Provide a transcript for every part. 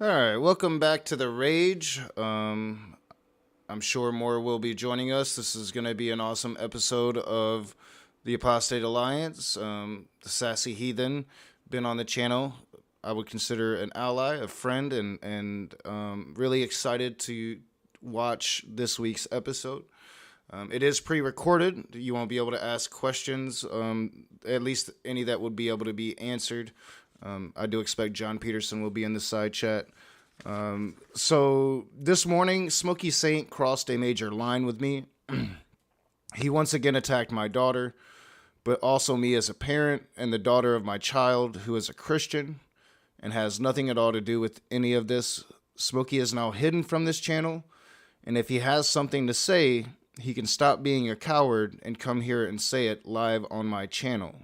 All right, welcome back to the Rage. I'm sure more will be joining us. This is going to be an awesome episode of the Apostate Alliance. The Sassy Heathen, been on the channel. I would consider an ally, a friend, and really excited to watch this week's episode. It is pre-recorded. You won't be able to ask questions, at least any that would be able to be answered. I do expect John Petersen will be in the side chat. So this morning, Smokey Saint crossed a major line with me. He once again attacked my daughter, but also me as a parent and the daughter of my child, who is a Christian and has nothing at all to do with any of this. Smokey is now hidden from this channel, and if he has something to say, he can stop being a coward and come here and say it live on my channel.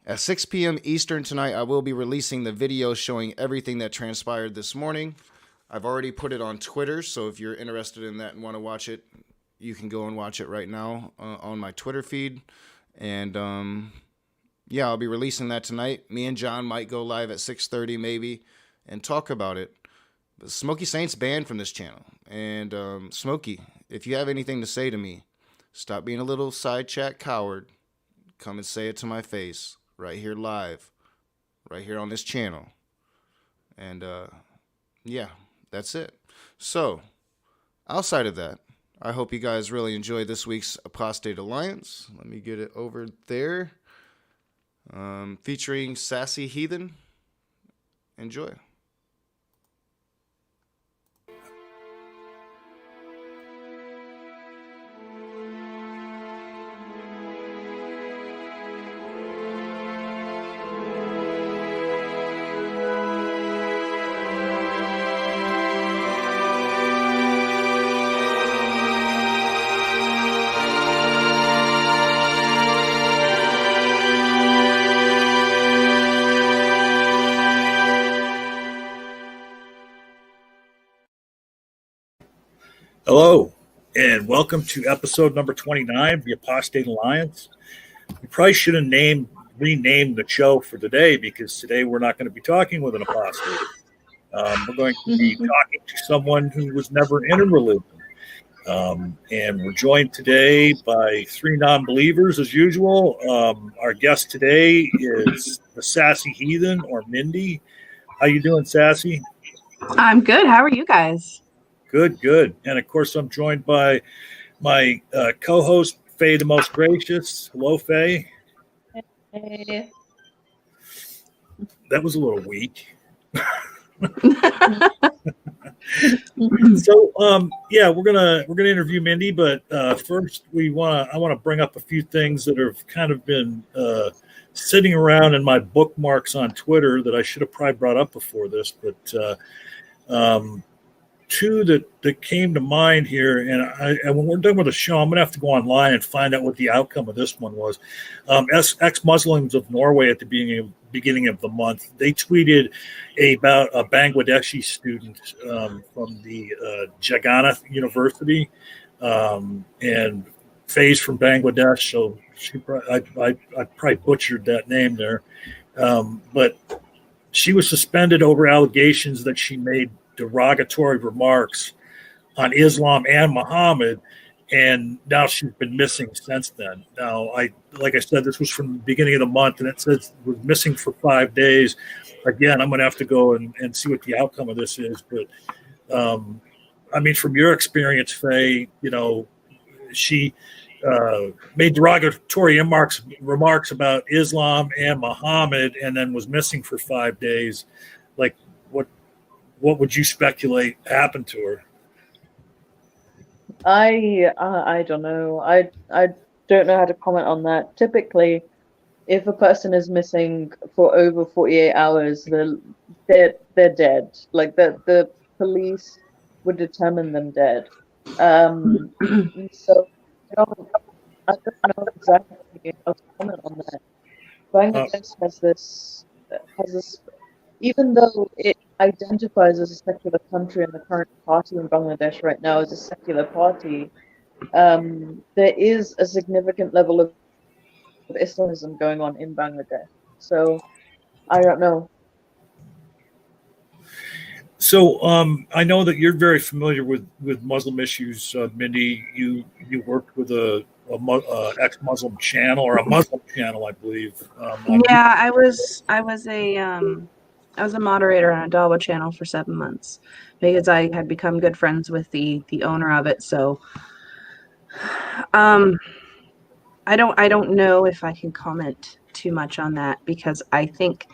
At 6 p.m. Eastern tonight, I will be releasing the video showing everything that transpired this morning. I've already put it on Twitter, so if you're interested in that and want to watch it, you can go and watch it right now on my Twitter feed. And yeah, I'll be releasing that tonight. Me and John might go live at 6:30 maybe and talk about it. But Smokey Saint's banned from this channel. And Smokey, if you have anything to say to me, stop being a little side chat coward. Come and say it to my face. Right here live, right here on this channel. And yeah, that's it. So, outside of that, I hope you guys really enjoyed this week's Apostate Alliance. Let me get it over there. Featuring Sassy Heathen. Enjoy. Hello, and welcome to episode number 29 of the Apostate Alliance. We probably should have renamed the show for today, because today we're not going to be talking with an apostate. We're going to be talking to someone who was never in a religion. And we're joined today by three non-believers, as usual. Our guest today is the Sassy Heathen, or Mindy. How you doing, Sassy? I'm good. How are you guys? Good. And of course, I'm joined by my co-host, Faye the Most Gracious. Hello, Faye. Hey. That was a little weak. So, yeah, we're gonna interview Mindy, but first I want to bring up a few things that have kind of been sitting around in my bookmarks on Twitter that I should have probably brought up before this, but two that came to mind here, and when we're done with the show, I'm going to have to go online and find out what the outcome of this one was. Ex-Muslims of Norway at the beginning of the month, they tweeted about a Bangladeshi student from the Jagannath University, and Faye's from Bangladesh, so I probably butchered that name there, but she was suspended over allegations that she made derogatory remarks on Islam and Muhammad, and now she's been missing since then. Now, like I said, this was from the beginning of the month, and it says was missing for 5 days. Again, I'm going to have to go and see what the outcome of this is. But I mean, from your experience, Faye, you know, she made derogatory remarks about Islam and Muhammad, and then was missing for 5 days. Like, what would you speculate happened to her? I don't know. I don't know how to comment on that. Typically, if a person is missing for over 48 hours, they're dead. Like the police would determine them dead. So I don't know exactly how to comment on that. Bangladesh has this, even though it identifies as a secular country, and the current party in Bangladesh right now is a secular party, there is a significant level of Islamism going on in Bangladesh. So I don't know. So I know that you're very familiar with Muslim issues, Mindy. You worked with a ex-Muslim channel or a Muslim channel, I believe. Yeah, I was a moderator on a Dawa channel for 7 months because I had become good friends with the owner of it. So um, I don't know if I can comment too much on that because I think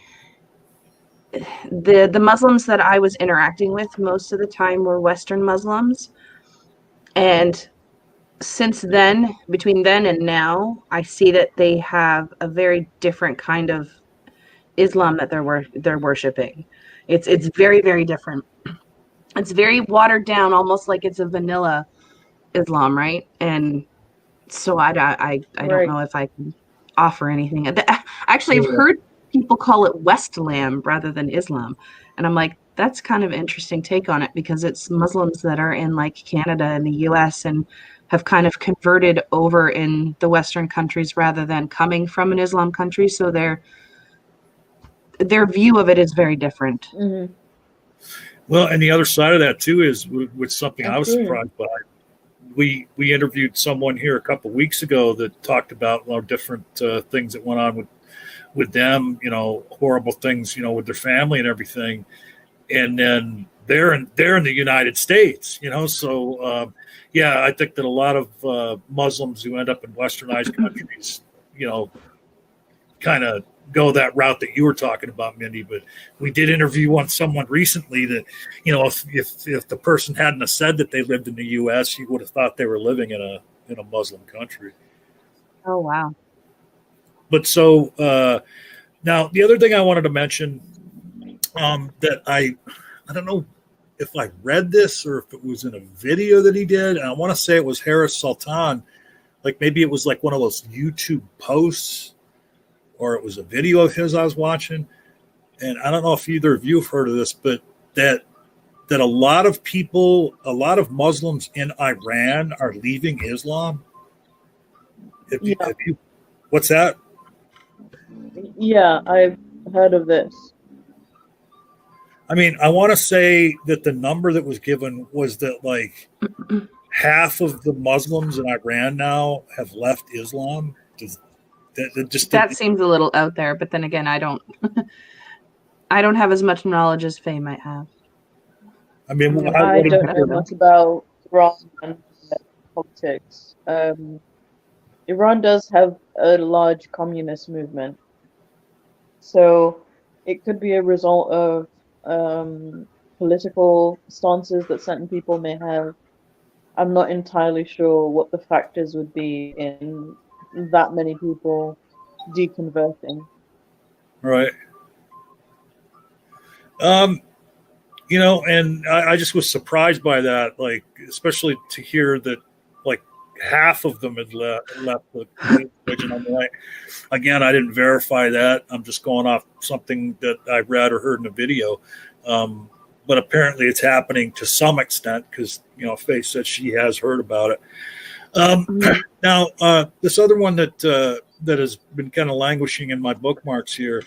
the Muslims that I was interacting with most of the time were Western Muslims, and since then, between then and now, I see that they have a very different kind of Islam that they're worshiping. It's very, very different. It's very watered down, almost like it's a vanilla Islam, right? And so I don't Right. know if I can offer anything. Actually, I've heard people call it Westlam rather than Islam, and I'm like, that's kind of interesting take on it because it's Muslims that are in like Canada and the U.S. and have kind of converted over in the Western countries rather than coming from an Islam country. So their view of it is very different. Mm-hmm. Well, and the other side of that too is with something I was Absolutely. surprised by. We interviewed someone here a couple of weeks ago that talked about different things that went on with them, horrible things, with their family and everything. And then they're in the United States, So yeah, I think that a lot of Muslims who end up in westernized countries, kind of go that route that you were talking about, Mindy. But we did interview someone recently that, if the person hadn't have said that they lived in the U.S., you would have thought they were living in a Muslim country. Oh, wow. But so now the other thing I wanted to mention that I don't know if I read this or if it was in a video that he did, and I want to say it was Harris Sultan, like maybe it was like one of those YouTube posts or it was a video of his I was watching. And I don't know if either of you have heard of this, but that a lot of people, a lot of Muslims in Iran are leaving Islam. What's that? Yeah, I've heard of this. I mean, I want to say that the number that was given was that like half of the Muslims in Iran now have left Islam. That seems a little out there, but then again, I don't have as much knowledge as Faye might have. I mean, I don't know much about Iran and politics. Iran does have a large communist movement, so it could be a result of political stances that certain people may have. I'm not entirely sure what the factors would be in that many people deconverting. Right. And I just was surprised by that, like, especially to hear that, like, half of them had left the religion. I'm like, again, I didn't verify that. I'm just going off something that I read or heard in a video. But apparently it's happening to some extent because, Faye said she has heard about it. Now, this other one that has been kind of languishing in my bookmarks here,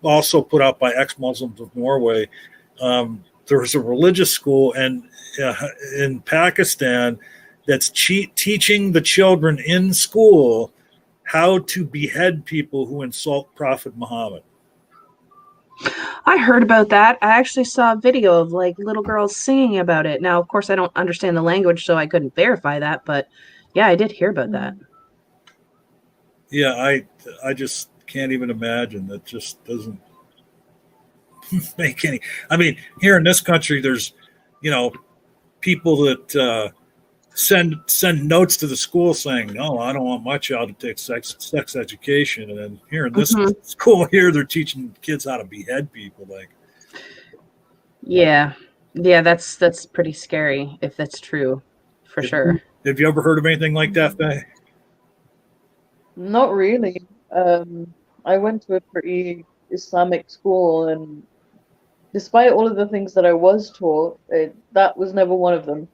also put out by ex-Muslims of Norway. There was a religious school in Pakistan that's teaching the children in school how to behead people who insult Prophet Muhammad. I heard about that. I actually saw a video of like little girls singing about it. Now, of course, I don't understand the language, so I couldn't verify that. But yeah, I did hear about that. Yeah, I just can't even imagine. That just doesn't make any. I mean, here in this country, there's people that send notes to the school saying, "No, I don't want my child to take sex education." And then here in this school here, they're teaching kids how to behead people. Like, yeah, that's pretty scary if that's true, for sure. Have you ever heard of anything like that, Faye? Not really. I went to a pretty Islamic school, and despite all of the things that I was taught, that was never one of them.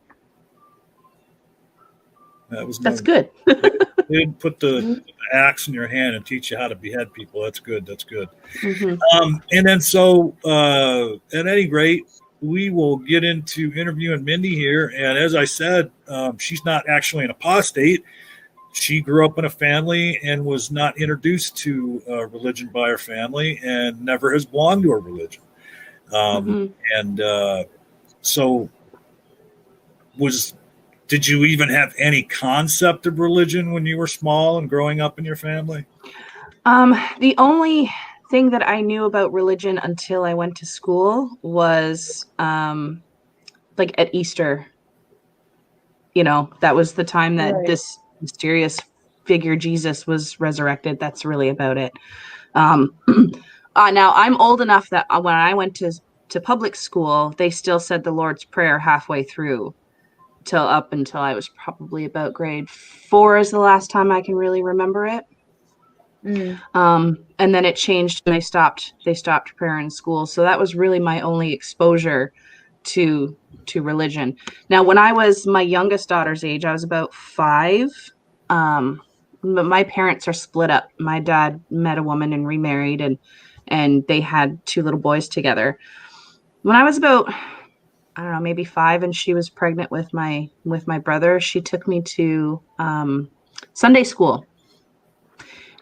That's good. They didn't put the Mhm. axe in your hand and teach you how to behead people. That's good. That's good. Mhm. And then so at any rate, we will get into interviewing Mindy here. And as I said, she's not actually an apostate. She grew up in a family and was not introduced to religion by her family and never has belonged to a religion. Mhm. And so did you even have any concept of religion when you were small and growing up in your family? The only thing that I knew about religion until I went to school was like at Easter. You know, that was the time that Right. this mysterious figure Jesus was resurrected. That's really about it. Um, now I'm old enough that when I went to public school, they still said the Lord's Prayer halfway through till up until I was probably about grade 4 is the last time I can really remember it. Mm. And then it changed and they stopped prayer in school. So that was really my only exposure to religion. Now, when I was my youngest daughter's age, I was about 5. My parents are split up. My dad met a woman and remarried, and they had 2 little boys together. When I was about, I don't know, maybe 5, and she was pregnant with my brother, she took me to Sunday school.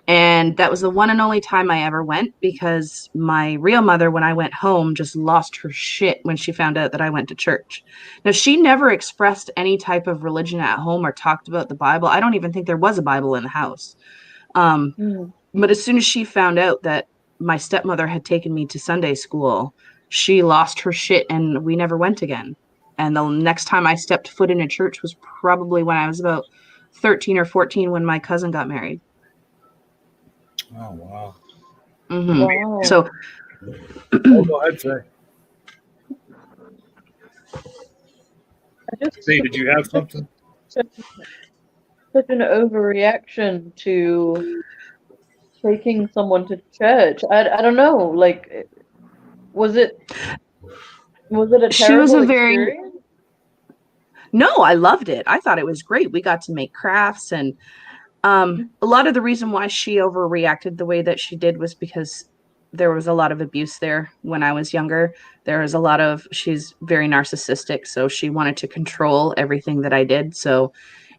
And that was the one and only time I ever went, because my real mother, when I went home, just lost her shit when she found out that I went to church. Now, she never expressed any type of religion at home or talked about the Bible. I don't even think there was a Bible in the house. Mm. But as soon as she found out that my stepmother had taken me to Sunday school, she lost her shit and we never went again. And the next time I stepped foot in a church was probably when I was about 13 or 14 when my cousin got married. Oh, wow. Mm-hmm. Wow. So Go ahead, Faye. I just Faye, did you have something? such an overreaction to taking someone to church. I don't know. Like, was it a she was terrible a very experience? No, I loved it. I thought it was great. We got to make crafts, and a lot of the reason why she overreacted the way that she did was because there was a lot of abuse there when I was younger. There was a lot of, she's very narcissistic, so she wanted to control everything that I did. So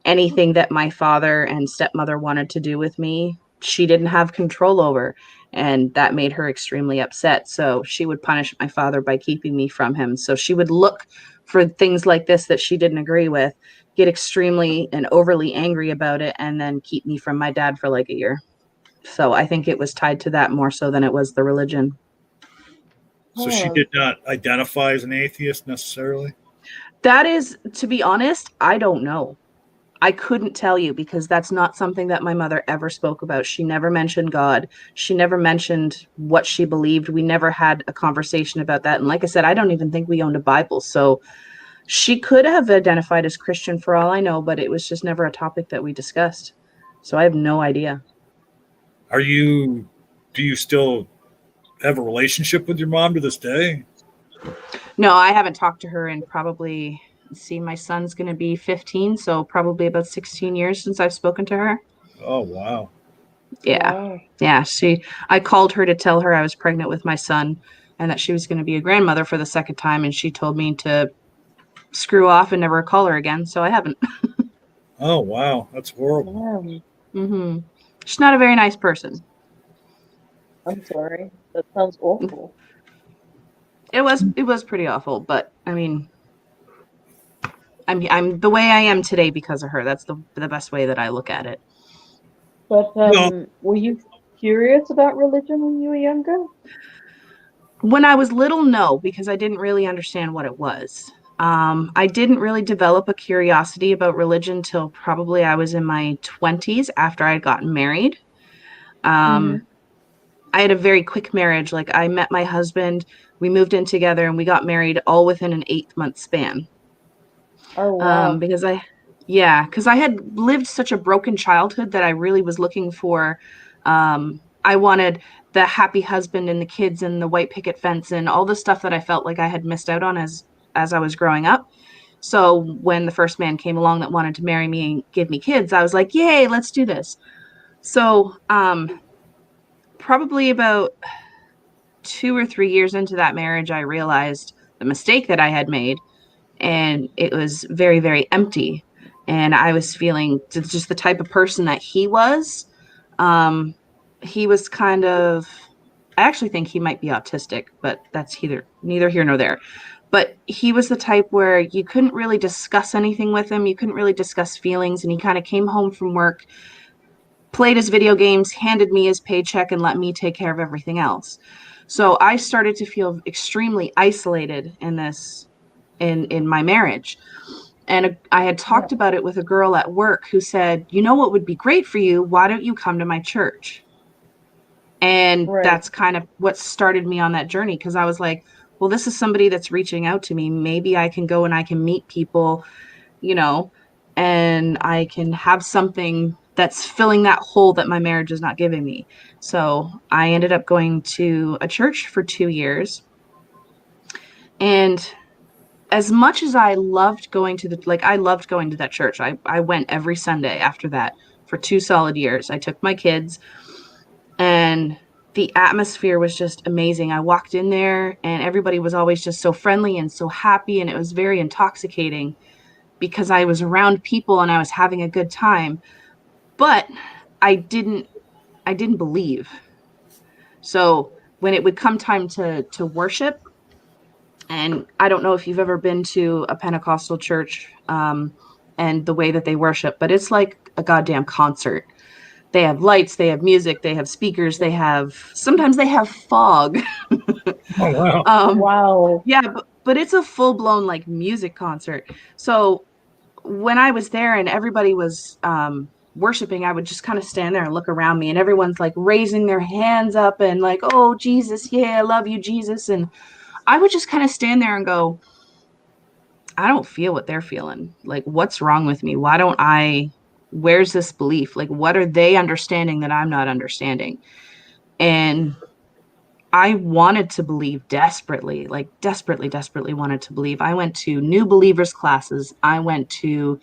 anything that my father and stepmother wanted to do with me, she didn't have control over. And that made her extremely upset. So she would punish my father by keeping me from him. So she would look for things like this that she didn't agree with, get extremely and overly angry about it, and then keep me from my dad for like a year. So I think it was tied to that more so than it was the religion. So she did not identify as an atheist necessarily? That is, to be honest, I don't know. I couldn't tell you, because that's not something that my mother ever spoke about. She never mentioned God. She never mentioned what she believed. We never had a conversation about that. And like I said, I don't even think we owned a Bible. So she could have identified as Christian for all I know, but it was just never a topic that we discussed. So I have no idea. Do you still have a relationship with your mom to this day? No, I haven't talked to her in probably, my son's going to be 15, so probably about 16 years since I've spoken to her. Oh, wow. Yeah. Wow. Yeah. I called her to tell her I was pregnant with my son and that she was going to be a grandmother for the second time. And she told me to screw off and never call her again. So I haven't. Oh, wow. That's horrible. Mm-hmm. She's not a very nice person. I'm sorry. That sounds awful. It was pretty awful, but I mean, I'm the way I am today because of her. That's the best way that I look at it. But were you curious about religion when you were younger? When I was little, no, because I didn't really understand what it was. I didn't really develop a curiosity about religion till probably I was in my 20s after I had gotten married. I had a very quick marriage. Like, I met my husband, we moved in together, and we got married all within an 8-month span. Oh, wow. Because I had lived such a broken childhood that I really was looking for, I wanted the happy husband and the kids and the white picket fence and all the stuff that I felt like I had missed out on as I was growing up. So when the first man came along that wanted to marry me and give me kids, I was like, yay, let's do this. So probably about 2 or 3 years into that marriage, I realized the mistake that I had made, and it was very, very empty. And I was feeling just the type of person that he was. He was kind of, I actually think he might be autistic, but that's neither here nor there. But he was the type where you couldn't really discuss anything with him. You couldn't really discuss feelings. And he kind of came home from work, played his video games, handed me his paycheck, and let me take care of everything else. So I started to feel extremely isolated in this, in my marriage. And I had talked about it with a girl at work who said, you know what would be great for you? Why don't you come to my church? And that's kind of what started me on that journey, because I was like, well, this is somebody that's reaching out to me. Maybe I can go and I can meet people, you know, and I can have something that's filling that hole that my marriage is not giving me. So I ended up going to a church for 2 years. And as much as I loved going to I loved going to that church. I went every Sunday after that for 2 solid years. I took my kids, and the atmosphere was just amazing. I walked in there and everybody was always just so friendly and so happy. And it was very intoxicating because I was around people and I was having a good time, but I didn't believe. So when it would come time to worship, and I don't know if you've ever been to a Pentecostal church, and the way that they worship, but it's like a goddamn concert. They have lights, they have music, they have speakers, sometimes they have fog. Oh, wow. Wow. Yeah, but it's a full-blown like music concert. So when I was there and everybody was worshiping, I would just kind of stand there and look around me, and everyone's like raising their hands up and like, oh, Jesus, yeah, I love you, Jesus. And I would just kind of stand there and go, I don't feel what they're feeling. Like, what's wrong with me? Where's this belief? Like, what are they understanding that I'm not understanding? And I wanted to believe desperately, like desperately, desperately wanted to believe. I went to new believers classes. I went to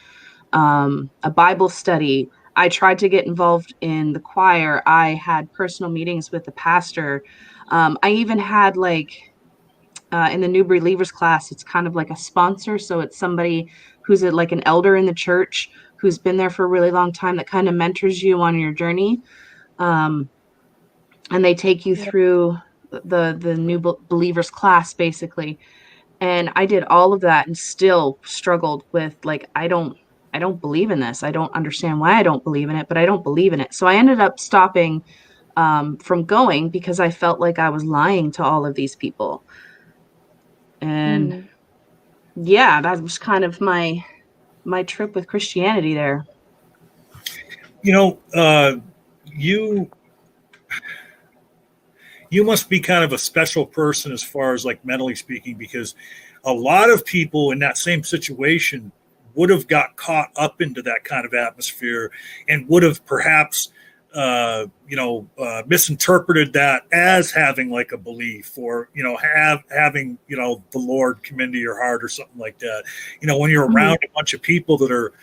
a Bible study. I tried to get involved in the choir. I had personal meetings with the pastor. I even had in the new believers class, it's kind of like a sponsor. So it's somebody who's like an elder in the church who's been there for a really long time that kind of mentors you on your journey. And they take you through the new believers class, basically. And I did all of that and still struggled with like, I don't believe in this. I don't understand why I don't believe in it, but I don't believe in it. So I ended up stopping from going because I felt like I was lying to all of these people. And yeah, that was kind of my trip with Christianity there. You know, you must be kind of a special person as far as like mentally speaking, because a lot of people in that same situation would have got caught up into that kind of atmosphere and would have perhaps misinterpreted that as having like a belief, or having the Lord come into your heart or something like that. When you're around a bunch of people that are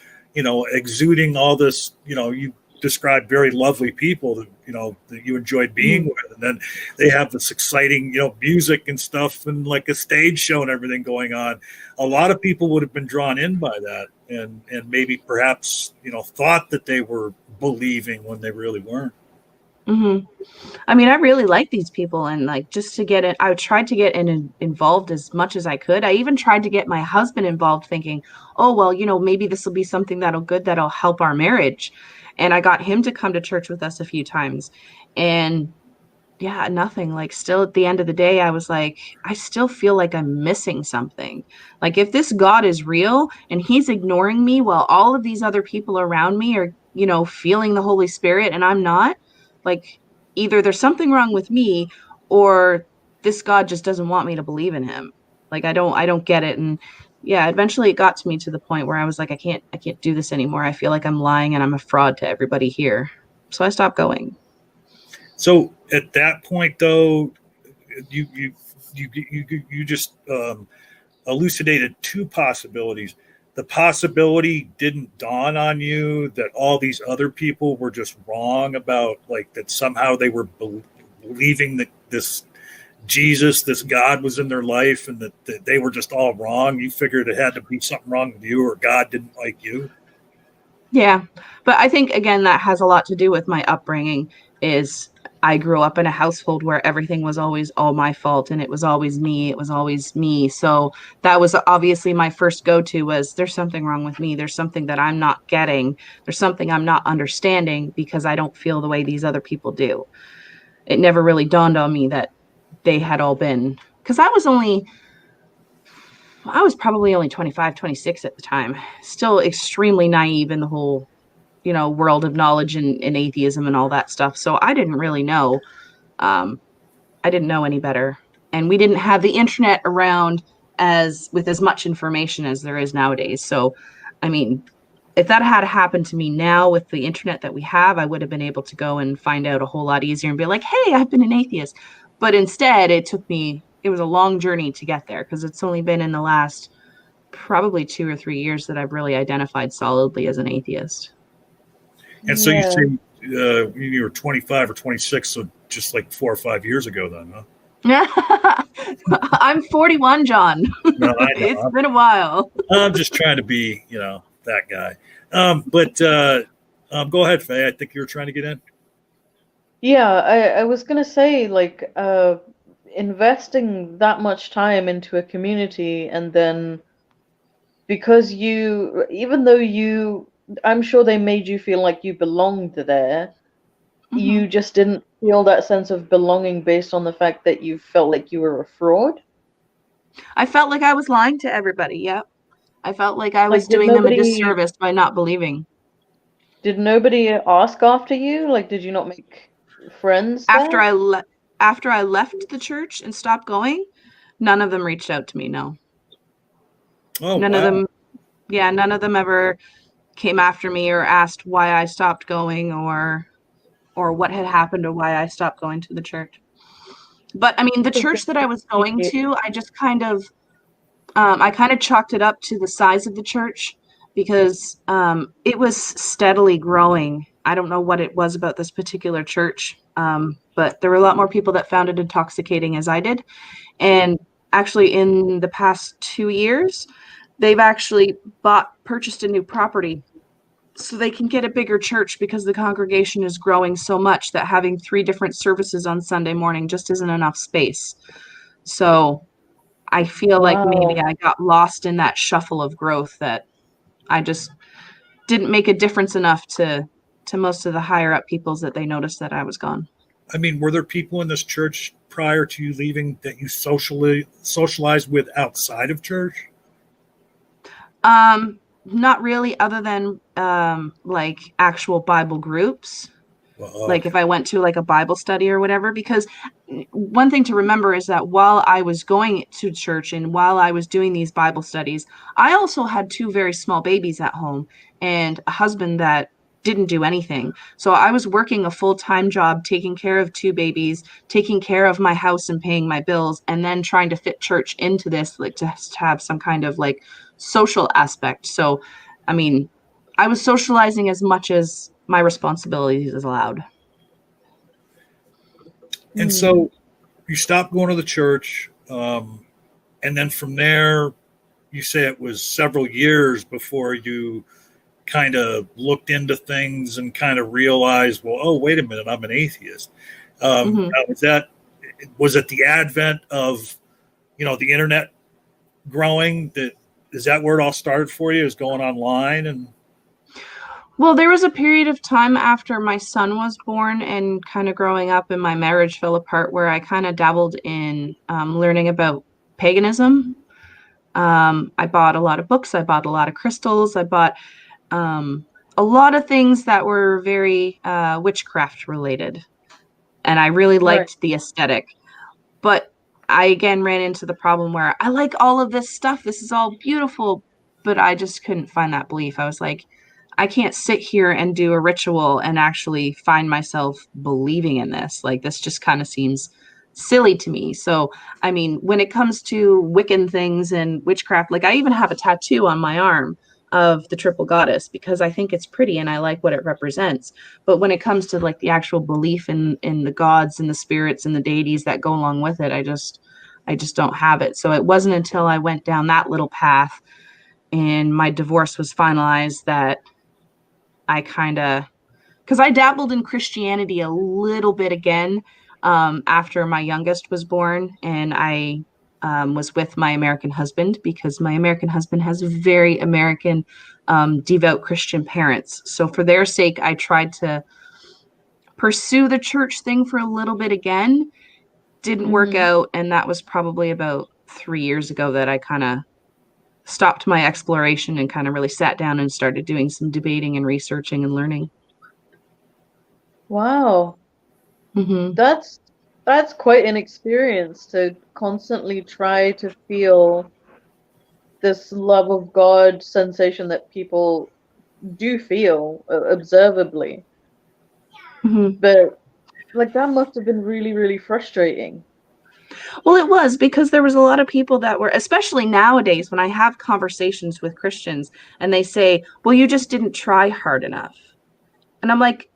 exuding all this, you describe very lovely people that that you enjoyed being with, and then they have this exciting music and stuff and like a stage show and everything going on. A lot of people would have been drawn in by that and maybe perhaps thought that they were believing when they really weren't. I mean, I really like these people, and like just to get it, I tried to get involved as much as I could. I even tried to get my husband involved, thinking, oh well, maybe this will be something that'll help our marriage. And I got him to come to church with us a few times, and yeah, nothing. Like, still at the end of the day, I was like, I still feel like I'm missing something. Like, if this God is real and he's ignoring me while all of these other people around me are, feeling the Holy Spirit and I'm not, like, either there's something wrong with me or this God just doesn't want me to believe in him. Like, I don't get it. And yeah, eventually it got to me to the point where I was like, I can't do this anymore. I feel like I'm lying and I'm a fraud to everybody here. So I stopped going. So at that point, though, you just elucidated two possibilities. The possibility didn't dawn on you that all these other people were just wrong about, like, that somehow they were believing that this Jesus, this God was in their life, and that they were just all wrong. You figured it had to be something wrong with you, or God didn't like you. Yeah. But I think, again, that has a lot to do with my upbringing. Is I grew up in a household where everything was always all my fault, and it was always me. It was always me. So that was obviously my first go-to was, there's something wrong with me. There's something that I'm not getting. There's something I'm not understanding because I don't feel the way these other people do. It never really dawned on me that they had all been, because I was probably only 25, 26 at the time, still extremely naive in the whole, world of knowledge and atheism and all that stuff. So I didn't really know. I didn't know any better. And we didn't have the internet around with as much information as there is nowadays. So, I mean, if that had happened to me now with the internet that we have, I would have been able to go and find out a whole lot easier and be like, hey, I've been an atheist. But instead, it was a long journey to get there, because it's only been in the last probably 2 or 3 years that I've really identified solidly as an atheist. And so you say you were 25 or 26, so just like 4 or 5 years ago then, huh? I'm 41, John. No, I know. It's been a while. I'm just trying to be, that guy. But go ahead, Faye. I think you were trying to get in. Yeah, I was gonna say, like, investing that much time into a community, and then because even though I'm sure they made you feel like you belonged there, Mm-hmm. you just didn't feel that sense of belonging based on the fact that you felt like you were a fraud. I felt like I was lying to everybody. Yep. I felt like I was Like, did doing them a nobody- disservice by not believing. Did nobody ask after you? Like, did you not make friends After there? after I left the church and stopped going, none of them reached out to me. No. Oh, None wow. of them. Yeah, none of them ever came after me or asked why I stopped going or what had happened or why I stopped going to the church. But I mean, the church that I was going to, I just kind of chalked it up to the size of the church, because it was steadily growing. I don't know what it was about this particular church, but there were a lot more people that found it intoxicating as I did. And actually, in the past 2 years, they've actually purchased a new property so they can get a bigger church, because the congregation is growing so much that having 3 different services on Sunday morning just isn't enough space. So I feel like maybe I got lost in that shuffle of growth, that I just didn't make a difference enough to most of the higher up peoples that they noticed that I was gone. I mean, were there people in this church prior to you leaving that you socialized with outside of church? Not really, other than like actual Bible groups. Well, Like if I went to like a Bible study or whatever, because one thing to remember is that while I was going to church and while I was doing these Bible studies, I also had 2 very small babies at home and a husband that didn't do anything. So I was working a full-time job, taking care of 2 babies, taking care of my house and paying my bills, and then trying to fit church into this, like to have some kind of like social aspect. So, I mean, I was socializing as much as my responsibilities is allowed. And so you stopped going to the church, and then from there, you say it was several years before you kind of looked into things and kind of realized, well, oh, wait a minute, I'm an atheist. Now, was it the advent of, the internet growing? Is that where it all started for you? Is going online? And well, there was a period of time after my son was born and kind of growing up and my marriage fell apart where I kind of dabbled in learning about paganism. I bought a lot of books. I bought a lot of crystals. I bought a lot of things that were very witchcraft related. And I really liked the aesthetic. But I again ran into the problem where I like all of this stuff. This is all beautiful, but I just couldn't find that belief. I was like, I can't sit here and do a ritual and actually find myself believing in this. Like, this just kind of seems silly to me. So, I mean, when it comes to Wiccan things and witchcraft, like I even have a tattoo on my arm of the triple goddess because I think it's pretty and I like what it represents. But when it comes to like the actual belief in the gods and the spirits and the deities that go along with it, I just don't have it. So it wasn't until I went down that little path and my divorce was finalized that I kind of, because I dabbled in Christianity a little bit again after my youngest was born, and I was with my American husband because my American husband has very American, devout Christian parents. So for their sake, I tried to pursue the church thing for a little bit again. Didn't work out, and that was probably about 3 years ago that I kind of stopped my exploration and kind of really sat down and started doing some debating and researching and learning. Wow. That's quite an experience to constantly try to feel this love of God sensation that people do feel observably. But like that must have been really, really frustrating. Well, it was because there was a lot of people that were, especially nowadays when I have conversations with Christians and they say, well, you just didn't try hard enough. And I'm like,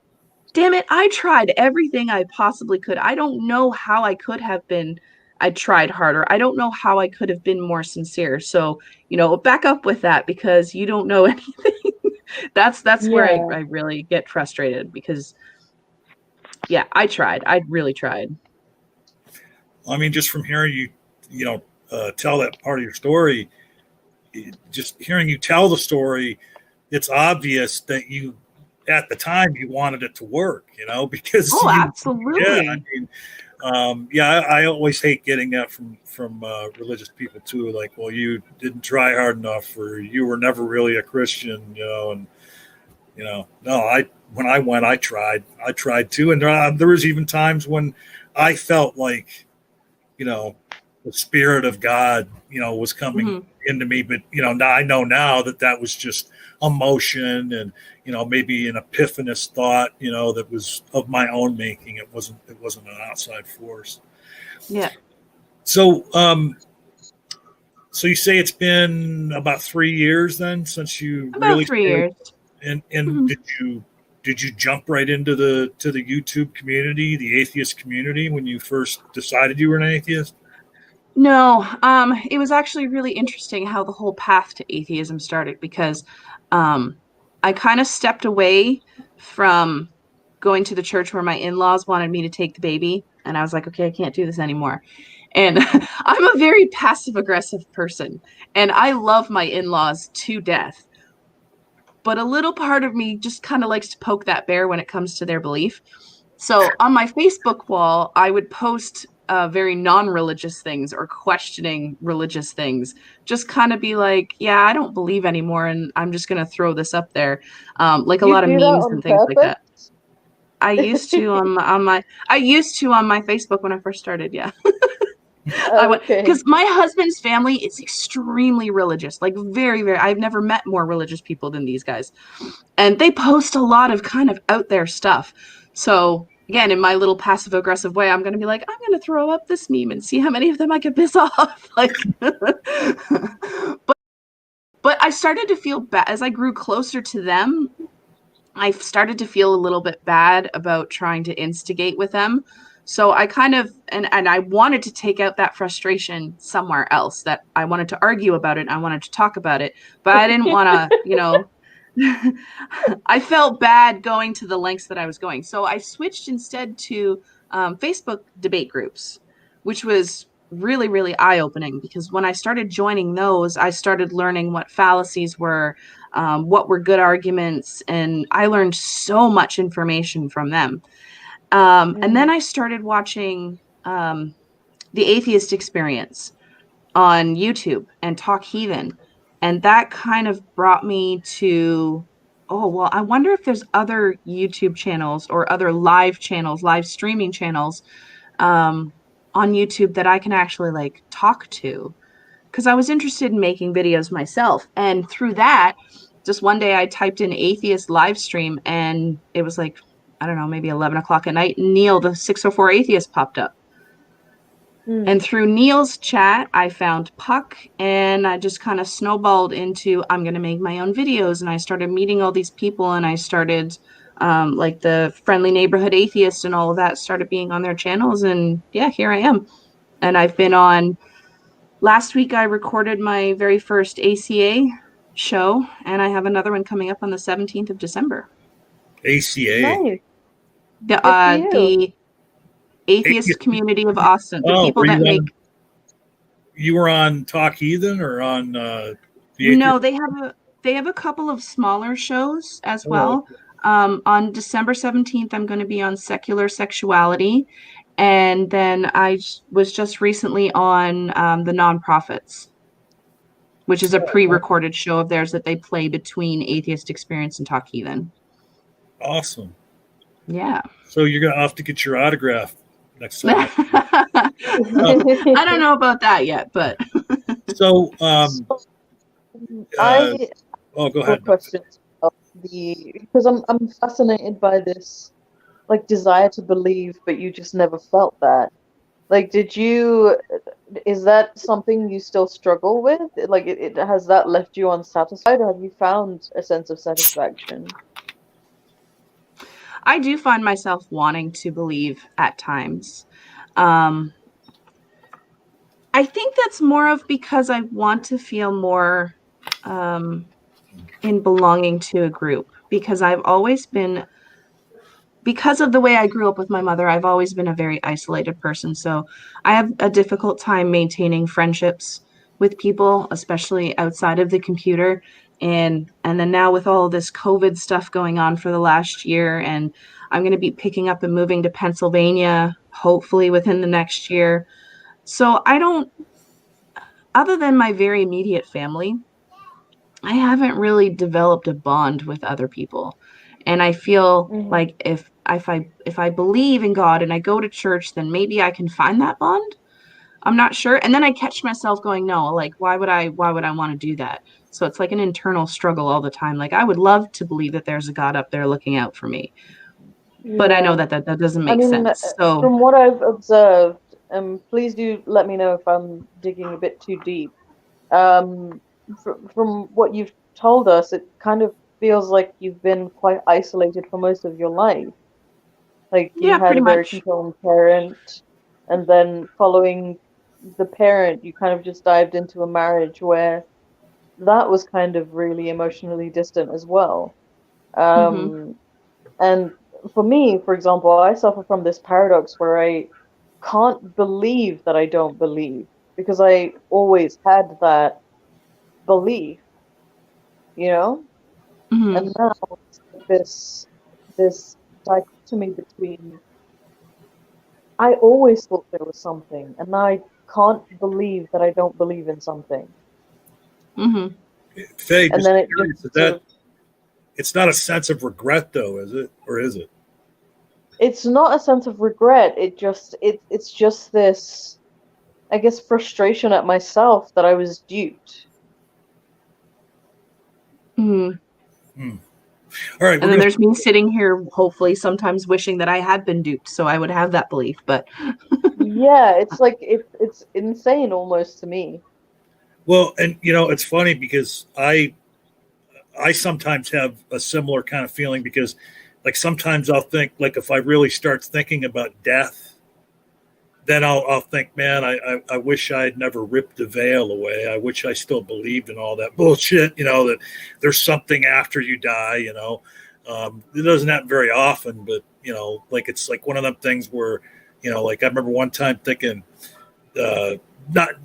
damn it, I tried everything I possibly could. I don't know how I could have been. I tried harder. I don't know how I could have been more sincere. So, back up with that because you don't know anything. That's where I really get frustrated because, yeah, I tried. I really tried. I mean, just from hearing you, tell that part of your story, just hearing you tell the story, it's obvious that you, at the time, you wanted it to work, because absolutely. Yeah, I mean, I always hate getting that from religious people too. Like, well, you didn't try hard enough, or you were never really a Christian, and no, when I went, I tried too, and there was even times when I felt like, the Spirit of God, was coming into me. But, now I know now that was just emotion and, maybe an epiphanous thought, that was of my own making. It wasn't an outside force. Yeah. So, so you say it's been about 3 years then since you about really 3 years. And did you jump right into the YouTube community, the atheist community, when you first decided you were an atheist? No, it was actually really interesting how the whole path to atheism started because I kind of stepped away from going to the church where my in-laws wanted me to take the baby, and I was like, okay, I can't do this anymore. And I'm a very passive-aggressive person, and I love my in-laws to death. But a little part of me just kind of likes to poke that bear when it comes to their belief. So on my Facebook wall, I would post very non-religious things or questioning religious things. Just kind of be like, yeah, I don't believe anymore, and I'm just going to throw this up there. Like a lot of memes and things like that. I used to on my Facebook when I first started, yeah. Because my husband's family is extremely religious, like very, very. I've never met more religious people than these guys, and they post a lot of kind of out there stuff. So again, in my little passive aggressive way, I'm going to be like, I'm going to throw up this meme and see how many of them I can piss off. Like, but I started to feel bad as I grew closer to them. I started to feel a little bit bad about trying to instigate with them. So I kind of, and I wanted to take out that frustration somewhere else, that I wanted to argue about it. I wanted to talk about it, but I didn't want to, I felt bad going to the lengths that I was going. So I switched instead to Facebook debate groups, which was really, really eye-opening because when I started joining those, I started learning what fallacies were, what were good arguments, and I learned so much information from them. And then I started watching the Atheist Experience on YouTube and Talk Heathen. And that kind of brought me to, I wonder if there's other YouTube channels or other live streaming channels on YouTube that I can actually like talk to. Because I was interested in making videos myself. And through that, just one day I typed in atheist live stream and it was like, I don't know, maybe 11 o'clock at night. Neil, the 604 atheist, popped up. And through Neil's chat, I found Puck, and I just kind of snowballed into, I'm going to make my own videos. And I started meeting all these people, and I started, like the Friendly Neighborhood Atheist and all of that started being on their channels. And yeah, here I am. And I've been on, last week I recorded my very first ACA show, and I have another one coming up on the 17th of December. ACA. Nice. The Atheist Community of Austin. The people that make. You were on Talk Heathen or on the No, they have a couple of smaller shows as well. On December 17th, I'm going to be on Secular Sexuality. And then I was just recently on the Nonprofits, which is a pre-recorded show of theirs that they play between Atheist Experience and Talk Heathen. Awesome. Yeah. So you're going to have to get your autograph next time. I don't know about that yet, but. So, go ahead. Questions about because I'm fascinated by this, like, desire to believe, but you just never felt that. Like, is that something you still struggle with? Like, it has that left you unsatisfied, or have you found a sense of satisfaction? I do find myself wanting to believe at times. I think that's more of because I want to feel more in belonging to a group, because I've always been, because of the way I grew up with my mother, I've always been a very isolated person. So I have a difficult time maintaining friendships with people, especially outside of the computer. And then now with all this COVID stuff going on for the last year, and I'm going to be picking up and moving to Pennsylvania, hopefully within the next year. So other than my very immediate family, I haven't really developed a bond with other people. And I feel like if I believe in God and I go to church, then maybe I can find that bond. I'm not sure. And then I catch myself going, no, like, why would I want to do that? So it's like an internal struggle all the time. Like, I would love to believe that there's a God up there looking out for me. But I know that doesn't make sense. So from what I've observed, please do let me know if I'm digging a bit too deep. From what you've told us, it kind of feels like you've been quite isolated for most of your life. Like, you had a very controlling parent, and then following the parent, you kind of just dived into a marriage where that was kind of really emotionally distant as well. And for me, for example, I suffer from this paradox where I can't believe that I don't believe, because I always had that belief, you know? And now this dichotomy between, I always thought there was something, and now I can't believe that I don't believe in something. Faye, and then it's not a sense of regret, though, is it? Or is it? It's not a sense of regret. It's just this, I guess, frustration at myself that I was duped. All right, and then there's me sitting here, hopefully, sometimes wishing that I had been duped, so I would have that belief. But yeah, it's like it's insane almost to me. Well, and it's funny because I sometimes have a similar kind of feeling, because, like, sometimes I'll think, like, if I really start thinking about death, then I'll think, man, I wish I had never ripped the veil away. I wish I still believed in all that bullshit, that there's something after you die, It doesn't happen very often, but, like, it's like one of them things where, like, I remember one time thinking,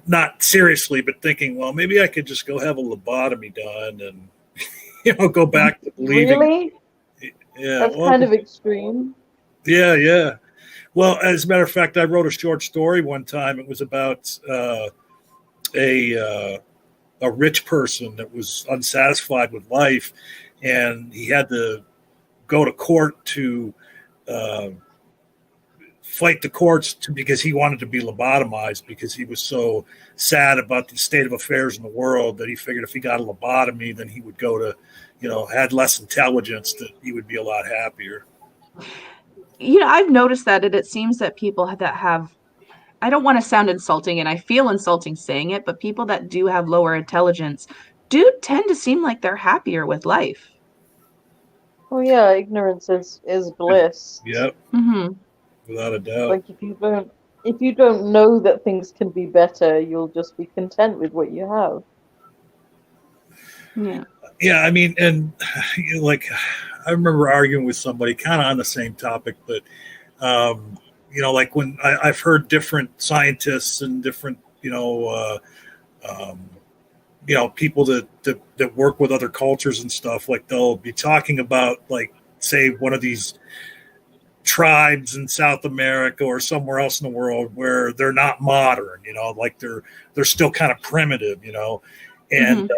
not seriously, but thinking, well, maybe I could just go have a lobotomy done and, go back to believing. Really? Yeah. That's kind of extreme. Yeah. Well, as a matter of fact, I wrote a short story one time. It was about a rich person that was unsatisfied with life, and he had to go to court to fight the courts because he wanted to be lobotomized, because he was so sad about the state of affairs in the world that he figured if he got a lobotomy, then he would go to, had less intelligence, that he would be a lot happier. I've noticed that it seems that people that have I don't want to sound insulting, and I feel insulting saying it, but people that do have lower intelligence do tend to seem like they're happier with life. Oh yeah, ignorance is bliss. Yep, Mm-hmm. without a doubt. Like if you don't know that things can be better, you'll just be content with what you have. Yeah. Yeah, I mean, and like I remember arguing with somebody kind of on the same topic, but like when I've heard different scientists and different people that work with other cultures and stuff, like they'll be talking about, like, say, one of these tribes in South America or somewhere else in the world where they're not modern, like they're still kind of primitive, and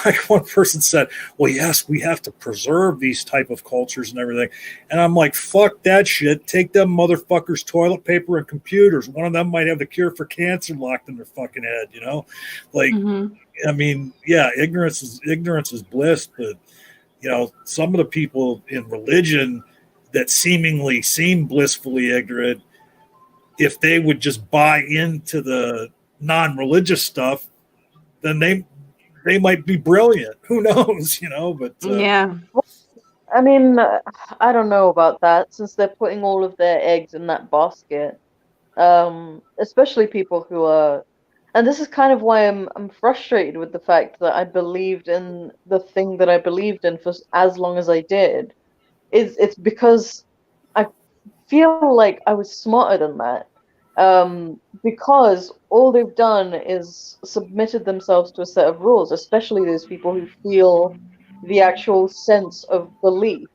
like one person said, well, yes, we have to preserve these type of cultures and everything. And I'm like, fuck that shit. Take them motherfuckers toilet paper and computers. One of them might have the cure for cancer locked in their fucking head, like, I mean, yeah, ignorance is bliss, but some of the people in religion that seemingly seem blissfully ignorant, if they would just buy into the non-religious stuff, then they might be brilliant. Who knows, but yeah. I mean, I don't know about that, since they're putting all of their eggs in that basket. Especially people who are, and this is kind of why I'm frustrated with the fact that I believed in the thing that I believed in for as long as I did. It's because I feel like I was smarter than that. Because all they've done is submitted themselves to a set of rules, especially those people who feel the actual sense of belief.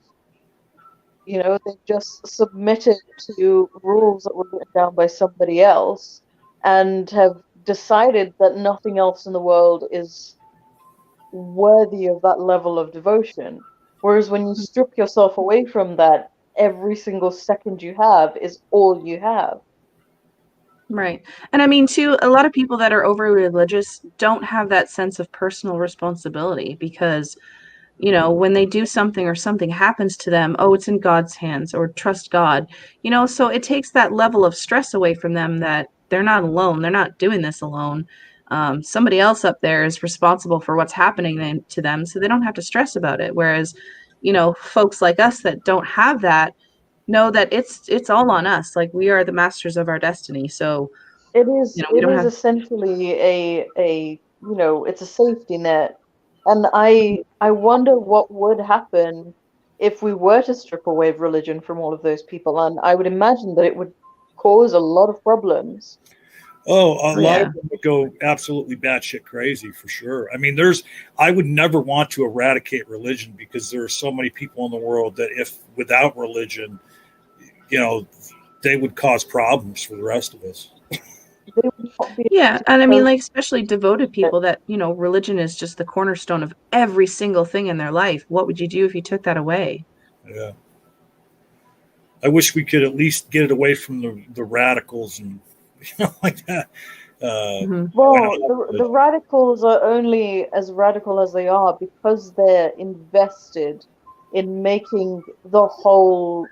They've just submitted to rules that were written down by somebody else and have decided that nothing else in the world is worthy of that level of devotion. Whereas when you strip yourself away from that, every single second you have is all you have. Right. And I mean, too, a lot of people that are over religious don't have that sense of personal responsibility because, when they do something or something happens to them, oh, it's in God's hands, or trust God, so it takes that level of stress away from them that they're not alone. They're not doing this alone. Somebody else up there is responsible for what's happening to them, so they don't have to stress about it. Whereas, folks like us that don't have that know that it's all on us. Like, we are the masters of our destiny. So it is we it don't is have. essentially a it's a safety net. And I wonder what would happen if we were to strip away religion from all of those people. And I would imagine that it would cause a lot of problems. Oh, a lot Yeah. of them would go absolutely batshit crazy for sure. I mean, I would never want to eradicate religion because there are so many people in the world that if without religion, they would cause problems for the rest of us. They would not be Yeah, able to and I mean, cope like, especially devoted people that, religion is just the cornerstone of every single thing in their life. What would you do if you took that away? Yeah. I wish we could at least get it away from the radicals and like that. Well, the radicals are only as radical as they are because they're invested in making the whole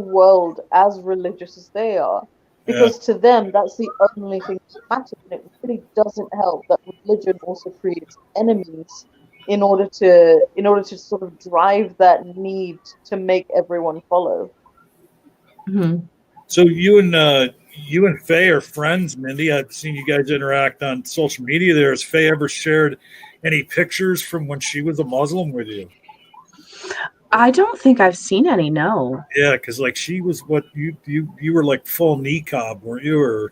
world as religious as they are. Because to them, that's the only thing that matters. And it really doesn't help that religion also creates enemies in order to sort of drive that need to make everyone follow. So you and Faye are friends, Mindy. I've seen you guys interact on social media there. Has Faye ever shared any pictures from when she was a Muslim with you? I don't think I've seen any, no. Yeah, because like she was what you were like full niqab, weren't you? Or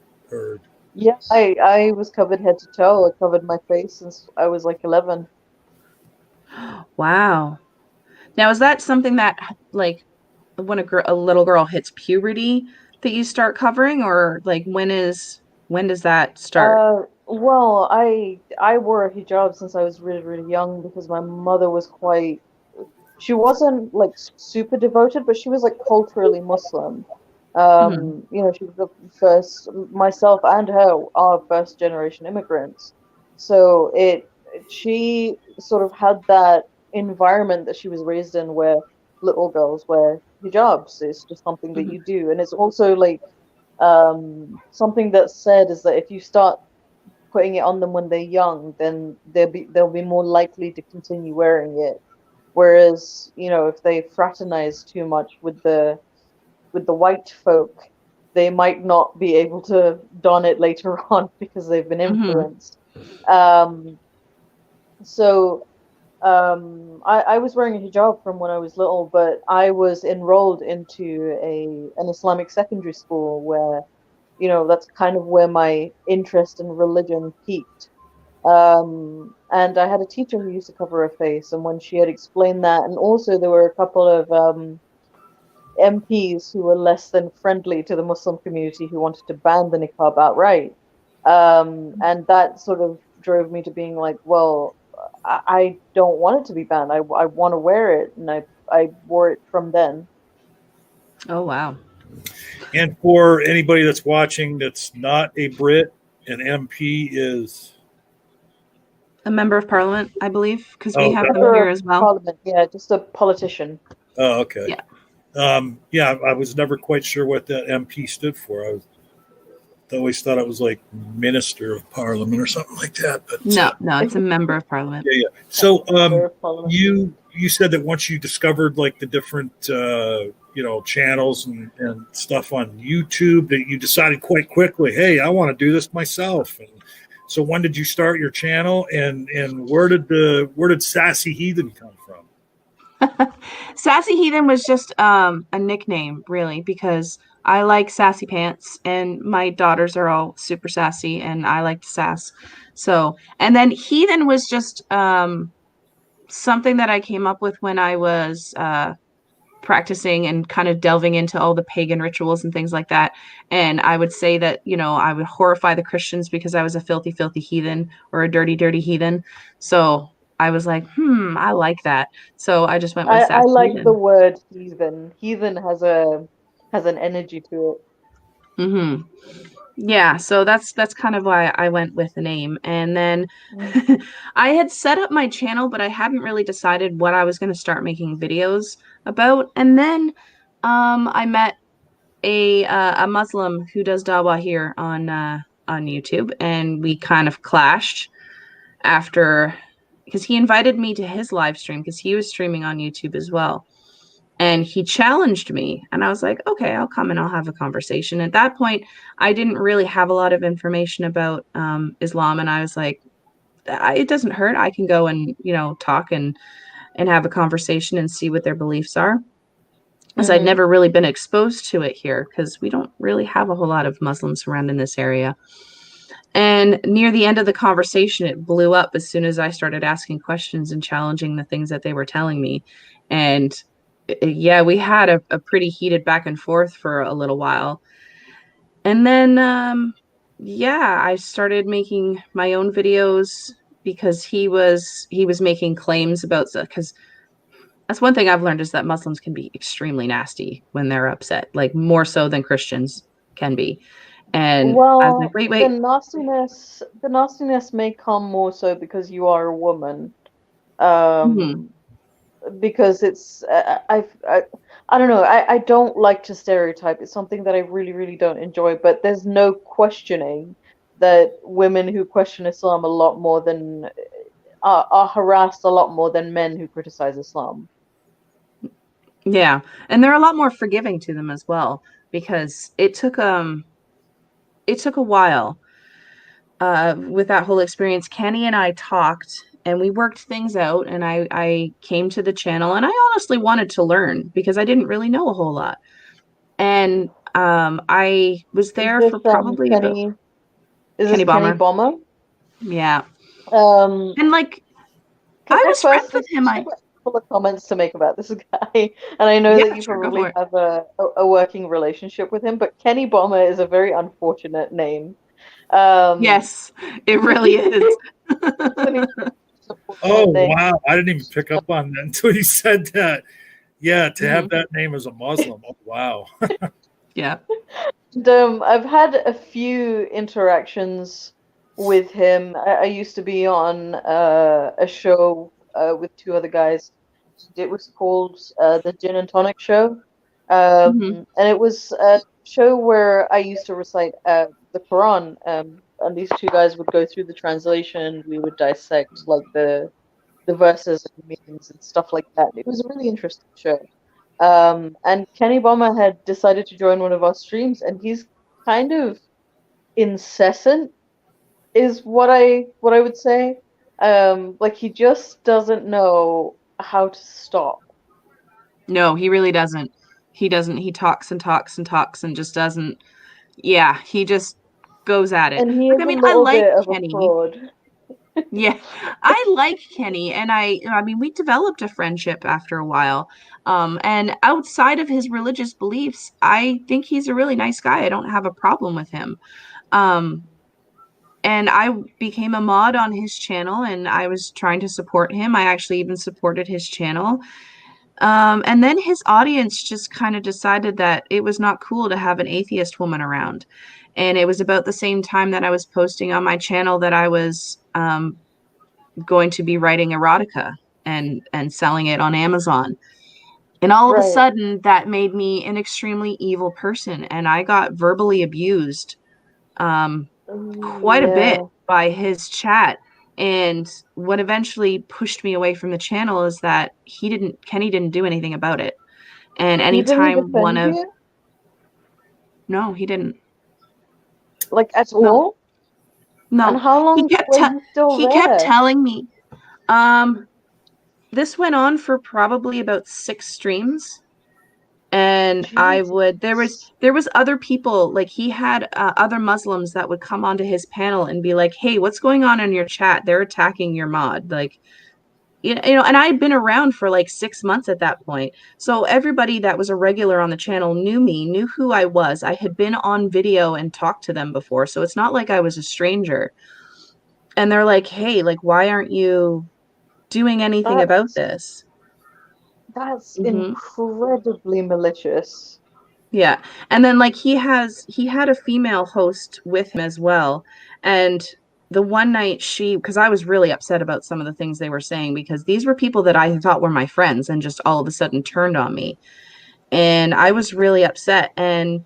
Yeah, I was covered head to toe. I covered my face since I was like 11. Wow. Now, is that something that, like, when a little girl hits puberty that you start covering, or like when does that start? Well, I wore a hijab since I was really, really young because my mother was she wasn't like super devoted, but she was like culturally Muslim. She was the first, myself and her are first generation immigrants. So she sort of had that environment that she was raised in where little girls wear hijabs. It's just something that you do. And it's also like, something that's said is that if you start putting it on them when they're young, then they'll be more likely to continue wearing it. Whereas, if they fraternize too much with the white folk, they might not be able to don it later on because they've been influenced. So I was wearing a hijab from when I was little, but I was enrolled into an Islamic secondary school where, that's kind of where my interest in religion peaked. And I had a teacher who used to cover her face, and when she had explained that, and also there were a couple of MPs who were less than friendly to the Muslim community who wanted to ban the niqab outright. And that sort of drove me to being like, well, I don't want it to be banned. I want to wear it, and I wore it from then. Oh, wow. And for anybody that's watching that's not a Brit, an MP is A member of parliament, I believe, because we Oh, have them Member here of as well. Parliament, yeah, just a politician. Oh, okay. Yeah. Yeah, I was never quite sure what that MP stood for. I always thought it was like Minister of Parliament or something like that. But No, it's a member of parliament. yeah. So, Member of Parliament. you said that once you discovered like the different channels and stuff on YouTube, that you decided quite quickly, hey, I want to do this myself. And so, when did you start your channel, and where did Sassy Heathen come from? Sassy Heathen was just a nickname, really, because I like sassy pants, and my daughters are all super sassy, and I like to sass. So, and then Heathen was just something that I came up with when I was practicing and kind of delving into all the pagan rituals and things like that. And I would say that, I would horrify the Christians because I was a filthy, filthy heathen, or a dirty, dirty heathen. So I was like, I like that. So I just went with I Sassy like Heathen. the word heathen. Heathen has an energy to Mm-hmm. Yeah, so that's kind of why I went with the name. And then it. I had set up my channel, but I hadn't really decided what I was going to start making videos about. And then I met a Muslim who does dawah here on YouTube, and we kind of clashed after, because he invited me to his live stream because he was streaming on YouTube as well. And he challenged me, and I was like, okay, I'll come and I'll have a conversation. At that point, I didn't really have a lot of information about Islam, and I was like, it doesn't hurt. I can go and talk and have a conversation and see what their beliefs are. As I'd never really been exposed to it here, because we don't really have a whole lot of Muslims around in this area. And near the end of the conversation, it blew up as soon as I started asking questions and challenging the things that they were telling me. And yeah, we had a pretty heated back and forth for a little while. And then, I started making my own videos because he was making claims about, because that's one thing I've learned, is that Muslims can be extremely nasty when they're upset, like more so than Christians can be. And I was like, wait. The nastiness may come more so because you are a woman. Because it's I don't know, I don't like to stereotype. It's something that I really, really don't enjoy, but there's no questioning that women who question Islam a lot more than are harassed a lot more than men who criticize Islam. Yeah, and they're a lot more forgiving to them as well, because it took a while with that whole experience. Kenny and I talked, and we worked things out, and I came to the channel, and I honestly wanted to learn because I didn't really know a whole lot. And I was there for probably Kenny Bomber. Bomber? Yeah. And like, I was friends with him. I couple of comments to make about this guy, and I know that you probably have a working relationship with him, but Kenny Bomber is a very unfortunate name. Yes, it really is. Oh, wow. I didn't even pick up on that until you said that. Yeah, to have that name as a Muslim. Oh, wow. Yeah. And, I've had a few interactions with him. I used to be on a show with two other guys. It was called the Gin and Tonic Show. Mhm. And it was a show where I used to recite the Quran, and these two guys would go through the translation. We would dissect like the verses and meanings and stuff like that. It was a really interesting show. And Kenny Bomber had decided to join one of our streams, and he's kind of incessant, is what I would say. Like he just doesn't know how to stop. No, he really doesn't. He doesn't. He talks and talks and talks and just doesn't. Yeah, he just goes at it. And he Like, is I a mean, I little like bit of a Kenny. fraud. Yeah, I like Kenny, and I mean, we developed a friendship after a while. And outside of his religious beliefs, I think he's a really nice guy. I don't have a problem with him. Um, and I became a mod on his channel, and I was trying to support him. I actually even supported his channel. And then his audience just kind of decided that it was not cool to have an atheist woman around. And it was about the same time that I was posting on my channel that I was going to be writing erotica and selling it on Amazon. And all of a Right. sudden, that made me an extremely evil person, and I got verbally abused quite a bit Yeah. by his chat. And what eventually pushed me away from the channel is that Kenny didn't do anything about it. And He didn't anytime one defend of, you, no, he didn't. like at No, all? And no. how long were you still He kept there? telling me, um, this went on for probably about 6 streams. And Jesus. there was other people, like he had other Muslims that would come onto his panel and be like, hey, what's going on in your chat? They're attacking your mod. Like, you know, and I had been around for like 6 months at that point. So everybody that was a regular on the channel knew me, knew who I was. I had been on video and talked to them before. So it's not like I was a stranger. And they're like, hey, like, why aren't you doing anything about That's this? that's Hmm. incredibly malicious. Yeah. And then like he had a female host with him as well. And the one night because I was really upset about some of the things they were saying, because these were people that I thought were my friends and just all of a sudden turned on me. And I was really upset. And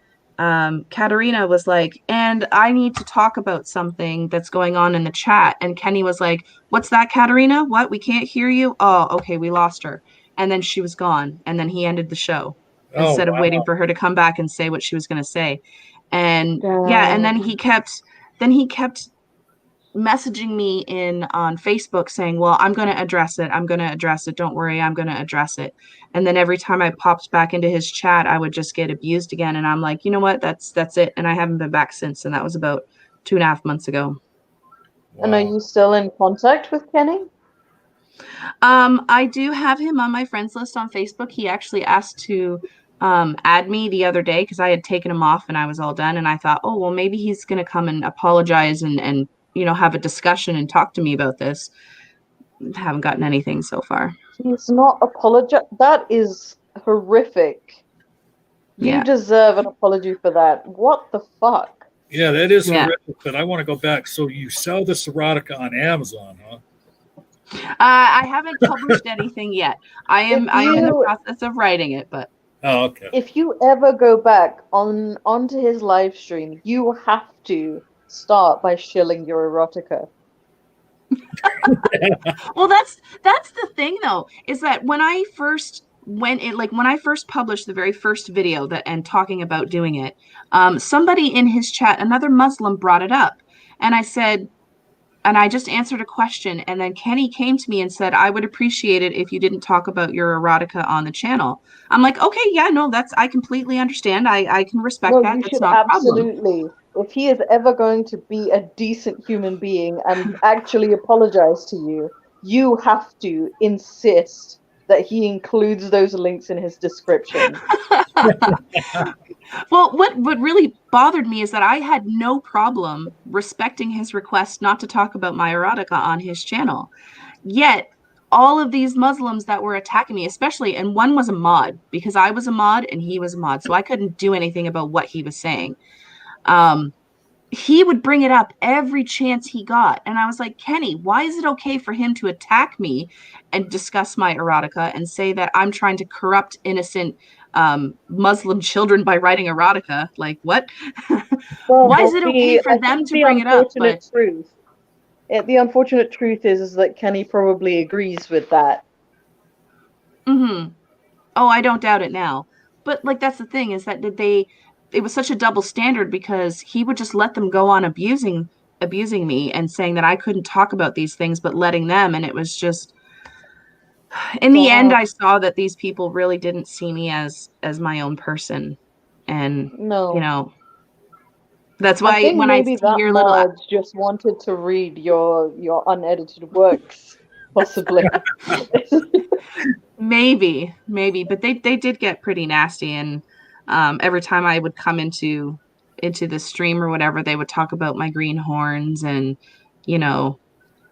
Katerina was like, and I need to talk about something that's going on in the chat. And Kenny was like, what's that, Katerina? What? We can't hear you? Oh, okay, we lost her. And then she was gone. And then he ended the show Oh instead of waiting wow. for her to come back and say what she was going to say. And yeah, and Damn. then he kept messaging me in on Facebook saying, well, I'm going to address it. I'm going to address it. Don't worry, I'm going to address it. And then every time I popped back into his chat, I would just get abused again. And I'm like, you know what? That's it. And I haven't been back since. And that was about 2.5 months ago. And are Wow. you still in contact with Kenny? I do have him on my friends list on Facebook. He actually asked to add me the other day because I had taken him off and I was all done. And I thought, oh, well, maybe he's going to come and apologize and, you know, have a discussion and talk to me about this. Haven't gotten anything so far. He's not apologize. That is horrific. You Yeah. deserve an apology for that. What the fuck? Yeah, that is Yeah. horrific, but I want to go back. So you sell this erotica on Amazon, huh? I haven't published anything yet. I am in the you process of writing it, but Oh, okay. if you ever go back onto his live stream, you have to start by shilling your erotica. well, that's the thing though, is that when I first published the very first video that and talking about doing it, somebody in his chat, another Muslim, brought it up, and I said, and I just answered a question, and then Kenny came to me and said, I would appreciate it if you didn't talk about your erotica on the channel. I'm like, okay, yeah, no, I completely understand. I can respect No, that. you That's should not a problem. absolutely. If he is ever going to be a decent human being and actually apologize to you, you have to insist that he includes those links in his description. Well, what really bothered me is that I had no problem respecting his request not to talk about my erotica on his channel. Yet, all of these Muslims that were attacking me, especially, and one was a mod, because I was a mod and he was a mod, so I couldn't do anything about what he was saying. Um, he would bring it up every chance he got. And I was like, Kenny, why is it okay for him to attack me and discuss my erotica and say that I'm trying to corrupt innocent Muslim children by writing erotica? Like, what? Well, Why is it okay for I them think to bring it up? But the unfortunate truth is that Kenny probably agrees with that. oh, I don't doubt it now. But like, that's the thing, is that it was such a double standard, because he would just let them go on abusing me and saying that I couldn't talk about these things, but letting them. And it was just, in the end, I saw that these people really didn't see me as my own person. And, No. That's I why think when I maybe see that your little... Marge just wanted to read your unedited works, possibly. Maybe, but they did get pretty nasty, and every time I would come into the stream or whatever, they would talk about my green horns and,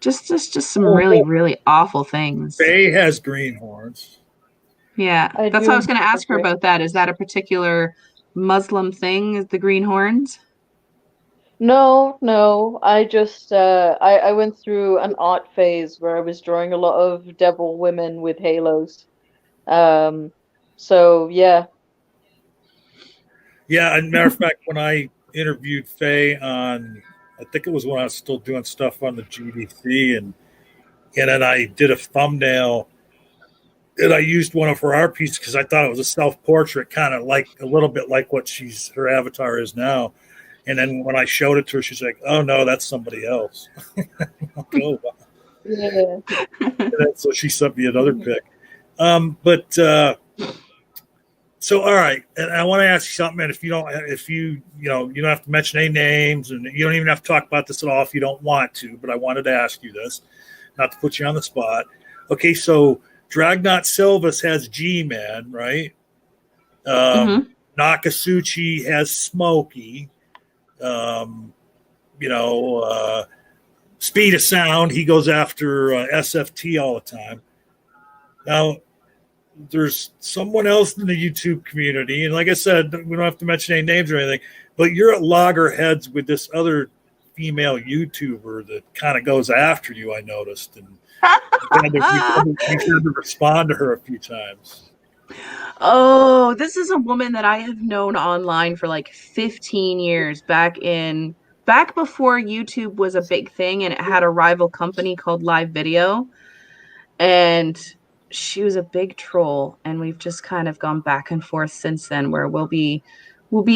just some really, really awful things. Faye has green horns. Yeah, that's what I was going to ask her about. That is that a particular Muslim thing? Is the green horns? No. I just I went through an art phase where I was drawing a lot of devil women with halos. So yeah. Yeah, and matter of fact, when I interviewed Faye on, I think it was when I was still doing stuff on the GDC, and then I did a thumbnail, and I used one of her art pieces because I thought it was a self-portrait, kind of like a little bit like what her avatar is now. And then when I showed it to her, she's like, "Oh no, that's somebody else." Oh, wow. Yeah. So she sent me another pic. So all right, and I want to ask you something. And if you don't have to mention any names, and you don't even have to talk about this at all if you don't want to. But I wanted to ask you this, not to put you on the spot. Okay, so Dragnot Silvas has G-Man, right? Nakasuchi has Smokey. Speed of Sound, he goes after SFT all the time. Now, there's someone else in the YouTube community, and like I said, we don't have to mention any names or anything, but you're at loggerheads with this other female YouTuber that kind of goes after you, I noticed, and you had to respond to her a few times. Oh, this is a woman that I have known online for like 15 years, back before YouTube was a big thing, and it had a rival company called Live Video. And she was a big troll, and we've just kind of gone back and forth since then, where we'll be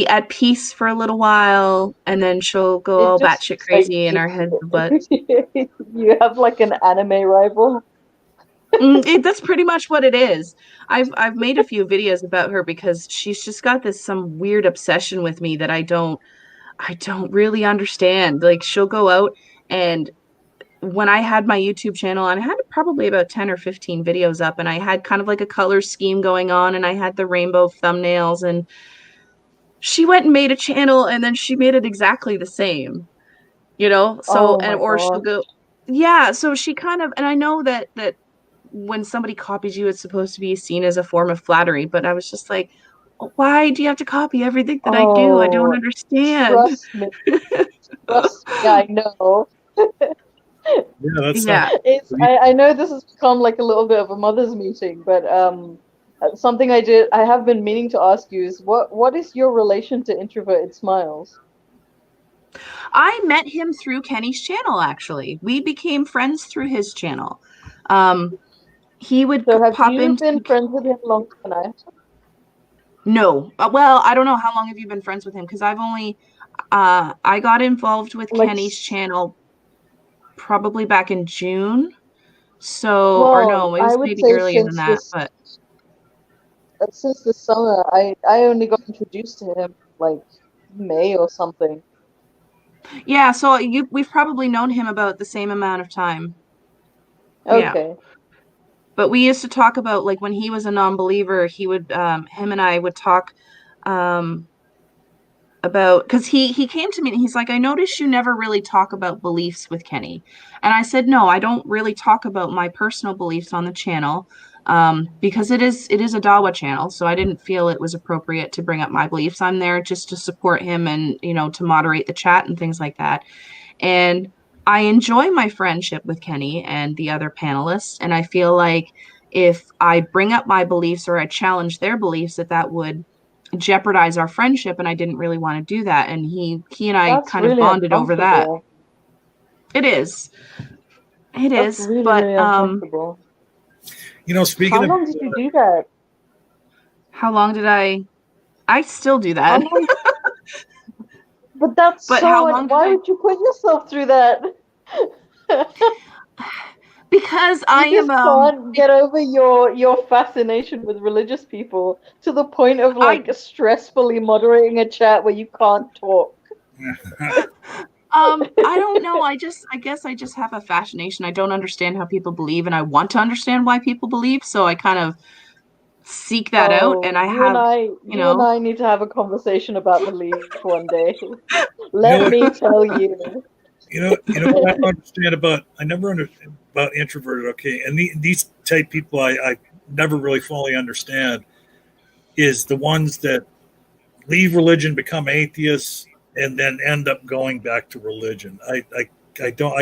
at peace for a little while, and then she'll go all batshit crazy in our heads. But you have like an anime rival. That's pretty much what it is. I've made a few videos about her because she's just got some weird obsession with me that I don't really understand. Like, she'll go out, and when I had my YouTube channel, and I had probably about 10 or 15 videos up, and I had kind of like a color scheme going on, and I had the rainbow thumbnails, and she went and made a channel, and then she made it exactly the same, so, she'll go, yeah. So she kind of, and I know that when somebody copies you, it's supposed to be seen as a form of flattery, but I was just like, why do you have to copy everything that I do? I don't understand. Trust me, I know. Yeah, I know this has become like a little bit of a mother's meeting, but something I have been meaning to ask you is what is your relation to Introverted Smiles? I met him through Kenny's channel, actually. We became friends through his channel. He would pop in. Have you been friends with him longer than I have? No. Well, I don't know. How long have you been friends with him? Because I've only I got involved with Kenny's channel probably back in June. So, or no, it was maybe earlier than that. But since the summer, I only got introduced to him like May or something. Yeah, so we've probably known him about the same amount of time. Okay. Yeah. But we used to talk about, like, when he was a non-believer, he would him and I would talk about, because he came to me and he's like, I noticed you never really talk about beliefs with Kenny. And I said, no, I don't really talk about my personal beliefs on the channel. because it is a Dawa channel, so I didn't feel it was appropriate to bring up my beliefs. I'm there just to support him and, to moderate the chat and things like that. And I enjoy my friendship with Kenny and the other panelists, and I feel like if I bring up my beliefs or I challenge their beliefs, that would jeopardize our friendship, and I didn't really want to do that. And he and I That's kind really of bonded over that. uncomfortable. It is. That's really, but really uncomfortable. Speaking How of, long did you do that? how long did I still do that. But that's But so. how long Why would you put yourself through that? Because I You am just can't get over your fascination with religious people to the point of stressfully moderating a chat where you can't talk. I don't know. I guess I just have a fascination. I don't understand how people believe, and I want to understand why people believe. So I kind of seek that out, and you and I need to have a conversation about belief one day. Let me tell you. What I don't understand about, I never understand about introverted, okay, and these type people I never really fully understand is the ones that leave religion, become atheists, and then end up going back to religion. I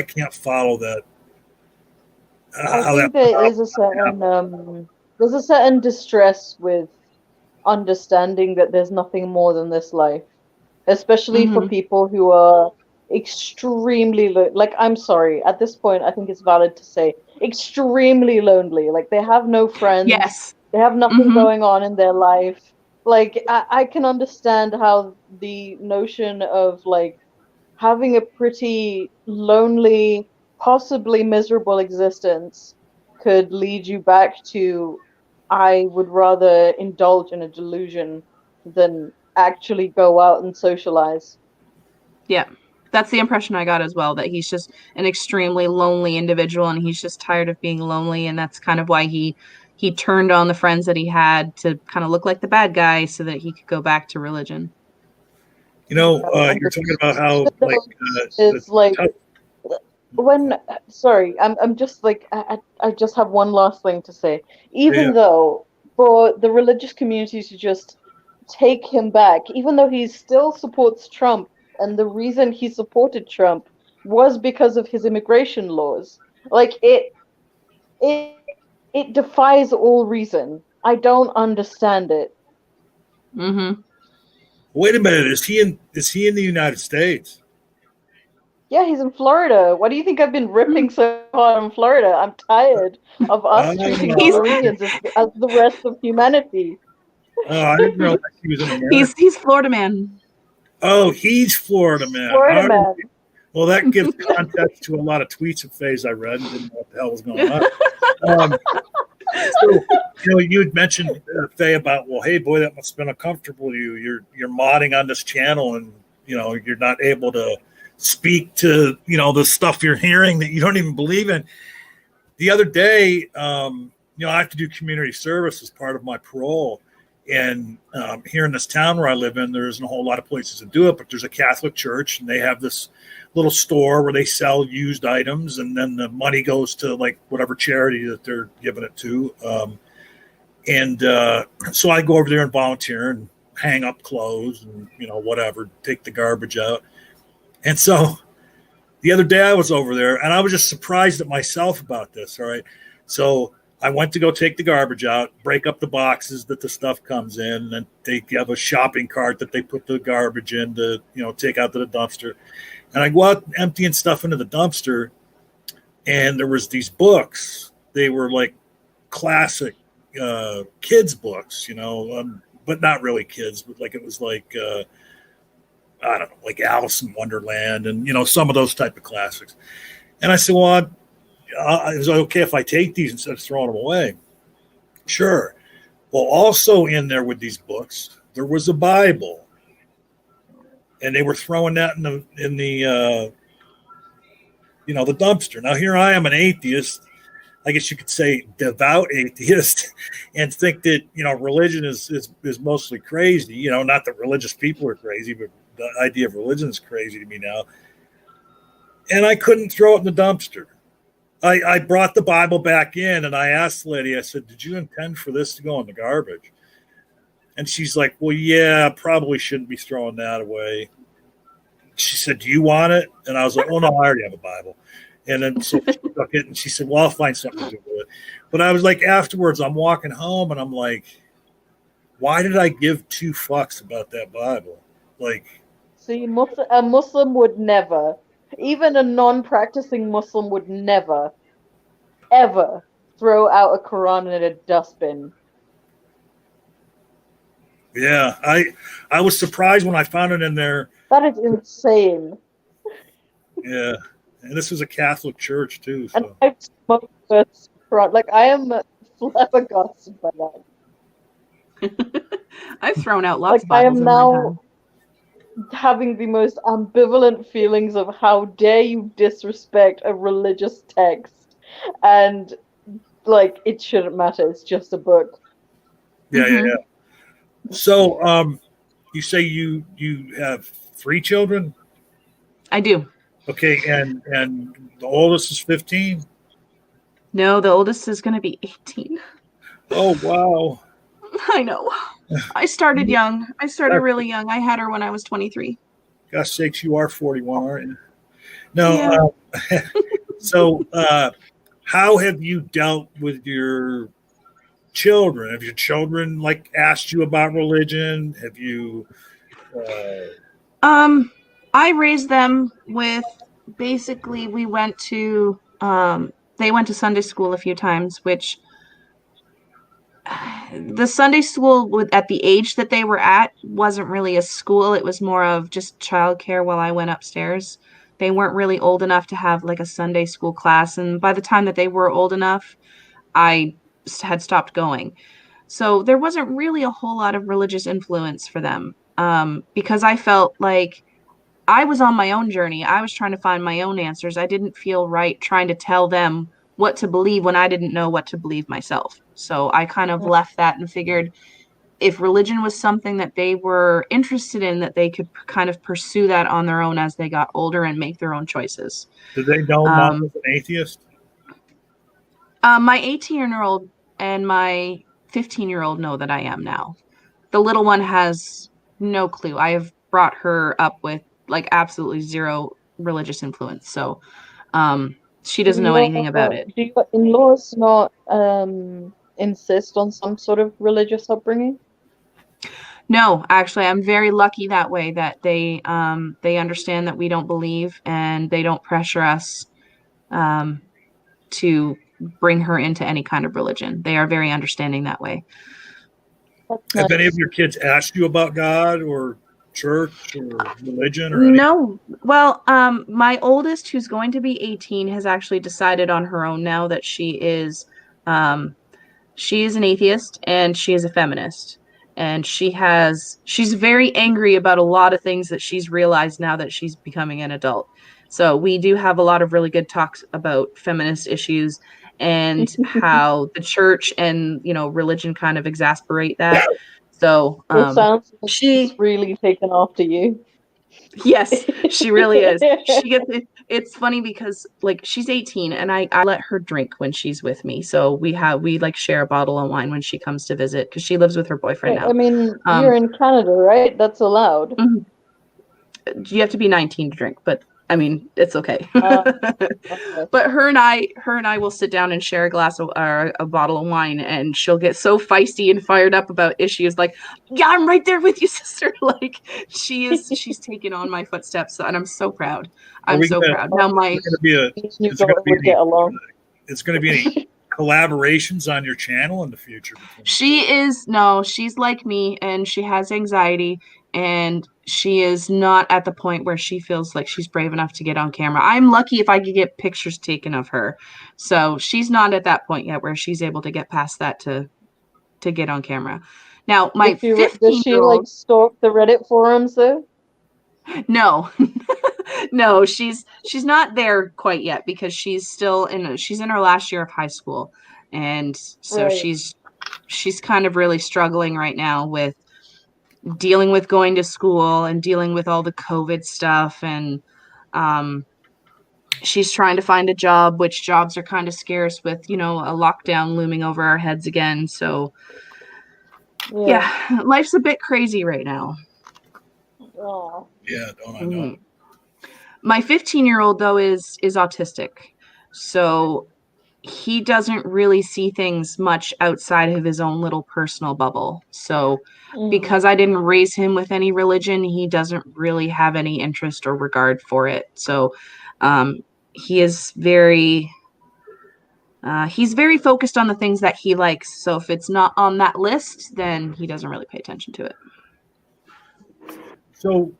can't follow that. I think there is a certain there's a certain distress with understanding that there's nothing more than this life, especially for people who are extremely I'm sorry, at this point I think it's valid to say extremely lonely. Like they have no friends. Yes. They have nothing going on in their life. Like I can understand how the notion of having a pretty lonely, possibly miserable existence could lead you back to, I would rather indulge in a delusion than actually go out and socialize. Yeah. That's the impression I got as well, that he's just an extremely lonely individual and he's just tired of being lonely. And that's kind of why he turned on the friends that he had to kind of look like the bad guy so that he could go back to religion. You're talking about how it's I'm just I just have one last thing to say. Even though for the religious community to just take him back, even though he still supports Trump, and the reason he supported Trump was because of his immigration laws. It defies all reason. I don't understand it. Mm-hmm. Wait a minute, is he in the United States? Yeah, he's in Florida. Why do you think I've been ripping so hard on Florida? I'm tired of us treating Floridians as the rest of humanity. Oh, I didn't realize he was in America. He's Florida man. Oh, he's Florida man. Florida man. Well, that gives context to a lot of tweets of Faye's I read and didn't know what the hell was going on. So, you had mentioned, Faye, about, well, hey, boy, that must have been uncomfortable to you. You're modding on this channel and, you're not able to speak to, the stuff you're hearing that you don't even believe in. The other day, I have to do community service as part of my parole. And here in this town where I live in, there isn't a whole lot of places to do it, but there's a Catholic church and they have this little store where they sell used items, and then the money goes to whatever charity that they're giving it to. So I go over there and volunteer and hang up clothes and, whatever, take the garbage out. And so the other day I was over there and I was just surprised at myself about this. All right. So I went to go take the garbage out, break up the boxes that the stuff comes in, and they have a shopping cart that they put the garbage in to, take out to the dumpster. And I go out emptying stuff into the dumpster, and there was these books. They were classic kids books, but not really kids, but it was I don't know, Alice in Wonderland and, some of those type of classics. And I said, well, is it okay if I take these instead of throwing them away? Sure. Well, also in there with these books, there was a Bible. And they were throwing that in the the dumpster. Now, here I am, an atheist, I guess you could say devout atheist, and think that, religion is mostly crazy. Not that religious people are crazy, but the idea of religion is crazy to me now. And I couldn't throw it in the dumpster. I brought the Bible back in and I asked the lady, I said, did you intend for this to go in the garbage? And she's like, well, yeah, probably shouldn't be throwing that away. She said, do you want it? And I was like, oh, no, I already have a Bible. And then so she took it and she said, well, I'll find something to do with it. But I was like, afterwards, I'm walking home and I'm like, why did I give 2 fucks about that Bible? Like, See, a Muslim would never, even a non-practicing Muslim would never, ever throw out a Quran in a dustbin. yeah, I was surprised when I found it in there. That is insane. Yeah. And this was a Catholic church too. And So. I've smoked this Quran. Like, I am flabbergasted by that. I've thrown out lots of Like, I Bibles am in my now time. having the most ambivalent feelings of how dare you disrespect a religious text, and like, it shouldn't matter, it's just a book. Yeah. So, you say you have 3 children? I do. Okay, and the oldest is 15? No, the oldest is going to be 18. Oh, wow. I know. I started young. I started really young. I had her when I was 23. Gosh sakes, you are 41, aren't you? No. Yeah. So, how have you dealt with your children? Have your children like asked you about religion? Have you? I raised them with basically we went to they went to Sunday school a few times, which the Sunday school at the age that they were at wasn't really a school. It was more of just childcare while I went upstairs. They weren't really old enough to have like a Sunday school class. And by the time that they were old enough, I had stopped going. So there wasn't really a whole lot of religious influence for them because I felt like I was on my own journey. I was trying to find my own answers. I didn't feel right trying to tell them what to believe when I didn't know what to believe myself. So I kind of left that and figured if religion was something that they were interested in, that they could kind of pursue that on their own as they got older and make their own choices. Did they know Mom was an atheist? My 18-year-old and my 15-year-old know that I am now. The little one has no clue. I have brought her up with like absolutely zero religious influence. So she doesn't know anything about it. Do your in-laws not insist on some sort of religious upbringing? No, actually, I'm very lucky that way that they understand that we don't believe and they don't pressure us to bring her into any kind of religion. They are very understanding that way. Have any of your kids asked you about God or church or religion or anything? No. Well, my oldest, who's going to be 18, has actually decided on her own now that she is an atheist and she is a feminist. And she's very angry about a lot of things that she's realized now that she's becoming an adult. So we do have a lot of really good talks about feminist issues and how the church and, religion kind of exasperate that. So it sounds like she's really taken after you. Yes, she really is. It's funny because like she's 18 and I let her drink when she's with me. So we like share a bottle of wine when she comes to visit because she lives with her boyfriend now. I mean, you're in Canada, right? That's allowed. You have to be 19 to drink, but I mean, it's okay. Okay. But her and I will sit down and share a glass of a bottle of wine, and she'll get so feisty and fired up about issues. Like, yeah, I'm right there with you, sister. Like, she's taken on my footsteps, and I'm so proud. I'm so proud. Now it's going to be any collaborations on your channel in the future. She's like me, and she has anxiety. And she is not at the point where she feels like she's brave enough to get on camera. I'm lucky if I could get pictures taken of her. So she's not at that point yet where she's able to get past that to get on camera. Now, my 15-year-old... Does she like stalk the Reddit forums though? No. No, she's not there quite yet because she's still she's in her last year of high school. And so she's kind of really struggling right now with dealing with going to school and dealing with all the COVID stuff. And she's trying to find a job, which jobs are kind of scarce with, you know, a lockdown looming over our heads again. So yeah, life's a bit crazy right now. Oh. Yeah, don't I know? My 15-year-old though is autistic. So he doesn't really see things much outside of his own little personal bubble. So because I didn't raise him with any religion, he doesn't really have any interest or regard for it. So he is he's very focused on the things that he likes. So if it's not on that list, then he doesn't really pay attention to it. So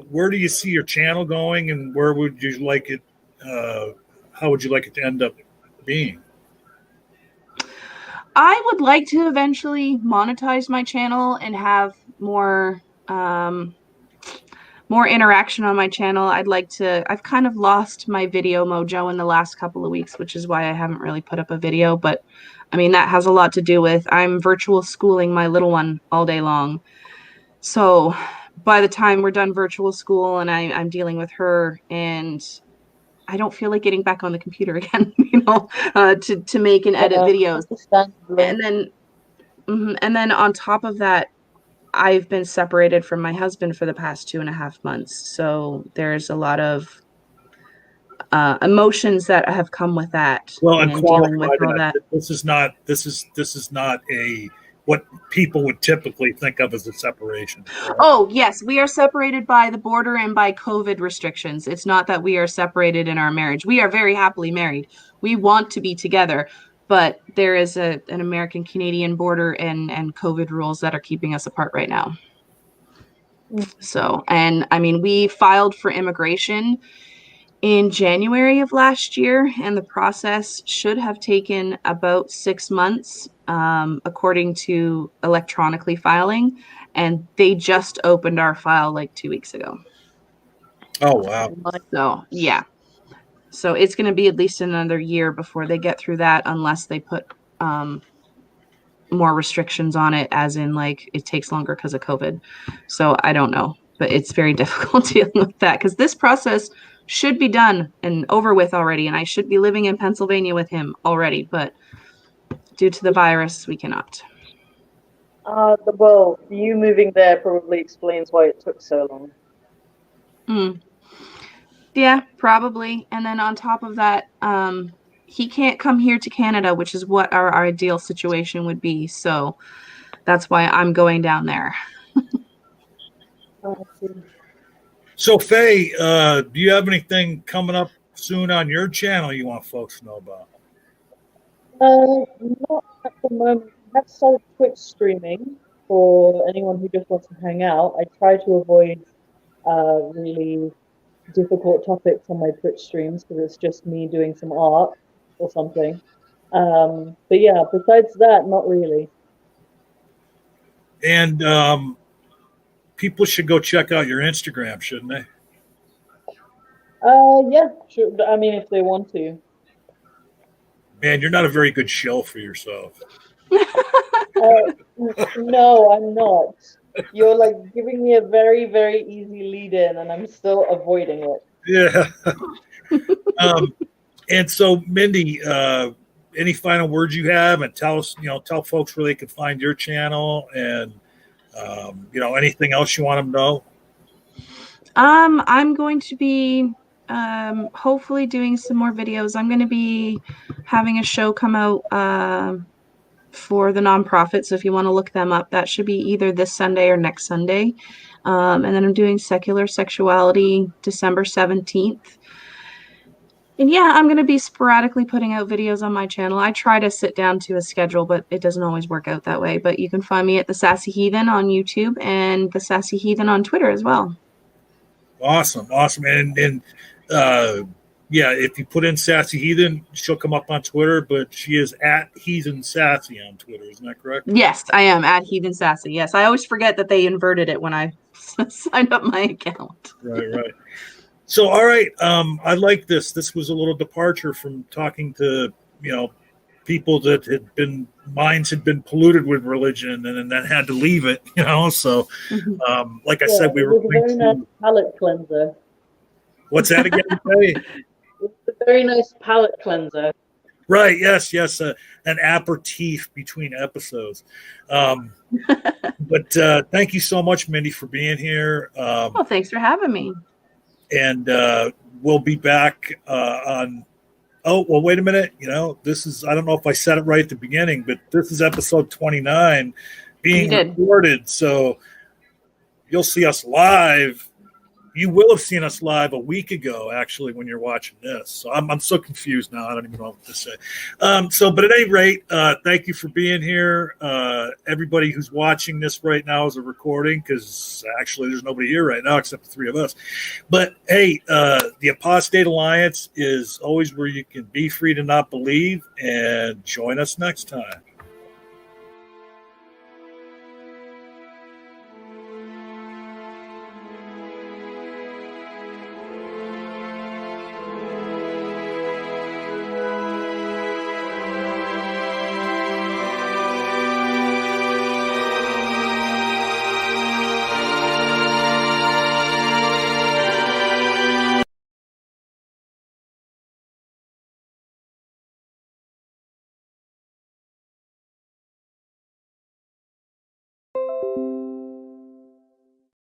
where do you see your channel going, and where would you like it? How would you like it to end up being? I would like to eventually monetize my channel and have more more interaction on my channel. I've kind of lost my video mojo in the last couple of weeks, which is why I haven't really put up a video. But I mean, that has a lot to do with I'm virtual schooling my little one all day long. So by the time we're done virtual school and I'm dealing with her, and I don't feel like getting back on the computer again, you know, to make and edit videos. And then on top of that, I've been separated from my husband for the past 2.5 months. So there's a lot of emotions that have come with that. Well, and dealing with all that. This is not a what people would typically think of as a separation. Right? Oh, yes. We are separated by the border and by COVID restrictions. It's not that we are separated in our marriage. We are very happily married. We want to be together, but there is an American-Canadian border and COVID rules that are keeping us apart right now. So, and I mean, we filed for immigration in January of last year, and the process should have taken about 6 months, according to electronically filing, and they just opened our file like 2 weeks ago. Oh, wow. So, yeah. So it's going to be at least another year before they get through that, unless they put more restrictions on it, as in like it takes longer because of COVID. So I don't know, but it's very difficult dealing with that because this process should be done and over with already, and I should be living in Pennsylvania with him already, but due to the virus, we cannot. Well, you moving there probably explains why it took so long. Yeah, probably. And then on top of that, he can't come here to Canada, which is what our ideal situation would be. So that's why I'm going down there. So, Faye, do you have anything coming up soon on your channel you want folks to know about? Not at the moment. I have started Twitch streaming for anyone who just wants to hang out. I try to avoid really difficult topics on my Twitch streams because it's just me doing some art or something. But yeah, besides that, not really. And people should go check out your Instagram, shouldn't they? Yeah, sure. I mean, if they want to. Man, you're not a very good shell for yourself. No, I'm not. You're like giving me a very, very easy lead in, and I'm still avoiding it. Yeah. And so, Mindy, any final words you have, and tell folks where they can find your channel, and anything else you want them to know. I'm going to be hopefully doing some more videos. I'm going to be having a show come out for the nonprofit. So if you want to look them up, that should be either this Sunday or next Sunday. And then I'm doing Secular Sexuality December 17th. And yeah, I'm going to be sporadically putting out videos on my channel. I try to sit down to a schedule, but it doesn't always work out that way. But you can find me at the Sassy Heathen on YouTube and the Sassy Heathen on Twitter as well. Awesome. And yeah, if you put in Sassy Heathen, she'll come up on Twitter, but she is at Heathen Sassy on Twitter. Isn't that correct? Yes, I am at Heathen Sassy. Yes, I always forget that they inverted it when I signed up my account. Right. So, all right. I like this. This was a little departure from talking to, people that minds had been polluted with religion and then had to leave it, So, like I said, we were a very nice palate cleanser. What's that again? It's a very nice palate cleanser. Right. Yes. An aperitif between episodes. But thank you so much, Mindy, for being here. Well, thanks for having me. And we'll be back on. Oh, well, wait a minute. This is, I don't know if I said it right at the beginning, but this is episode 29 being recorded. So you'll see us live. You will have seen us live a week ago, actually, when you're watching this. So I'm so confused now. I don't even know what to say. But at any rate, thank you for being here. Everybody who's watching this right now is a recording, because actually there's nobody here right now except the three of us. But hey, the Apostate Alliance is always where you can be free to not believe, and join us next time.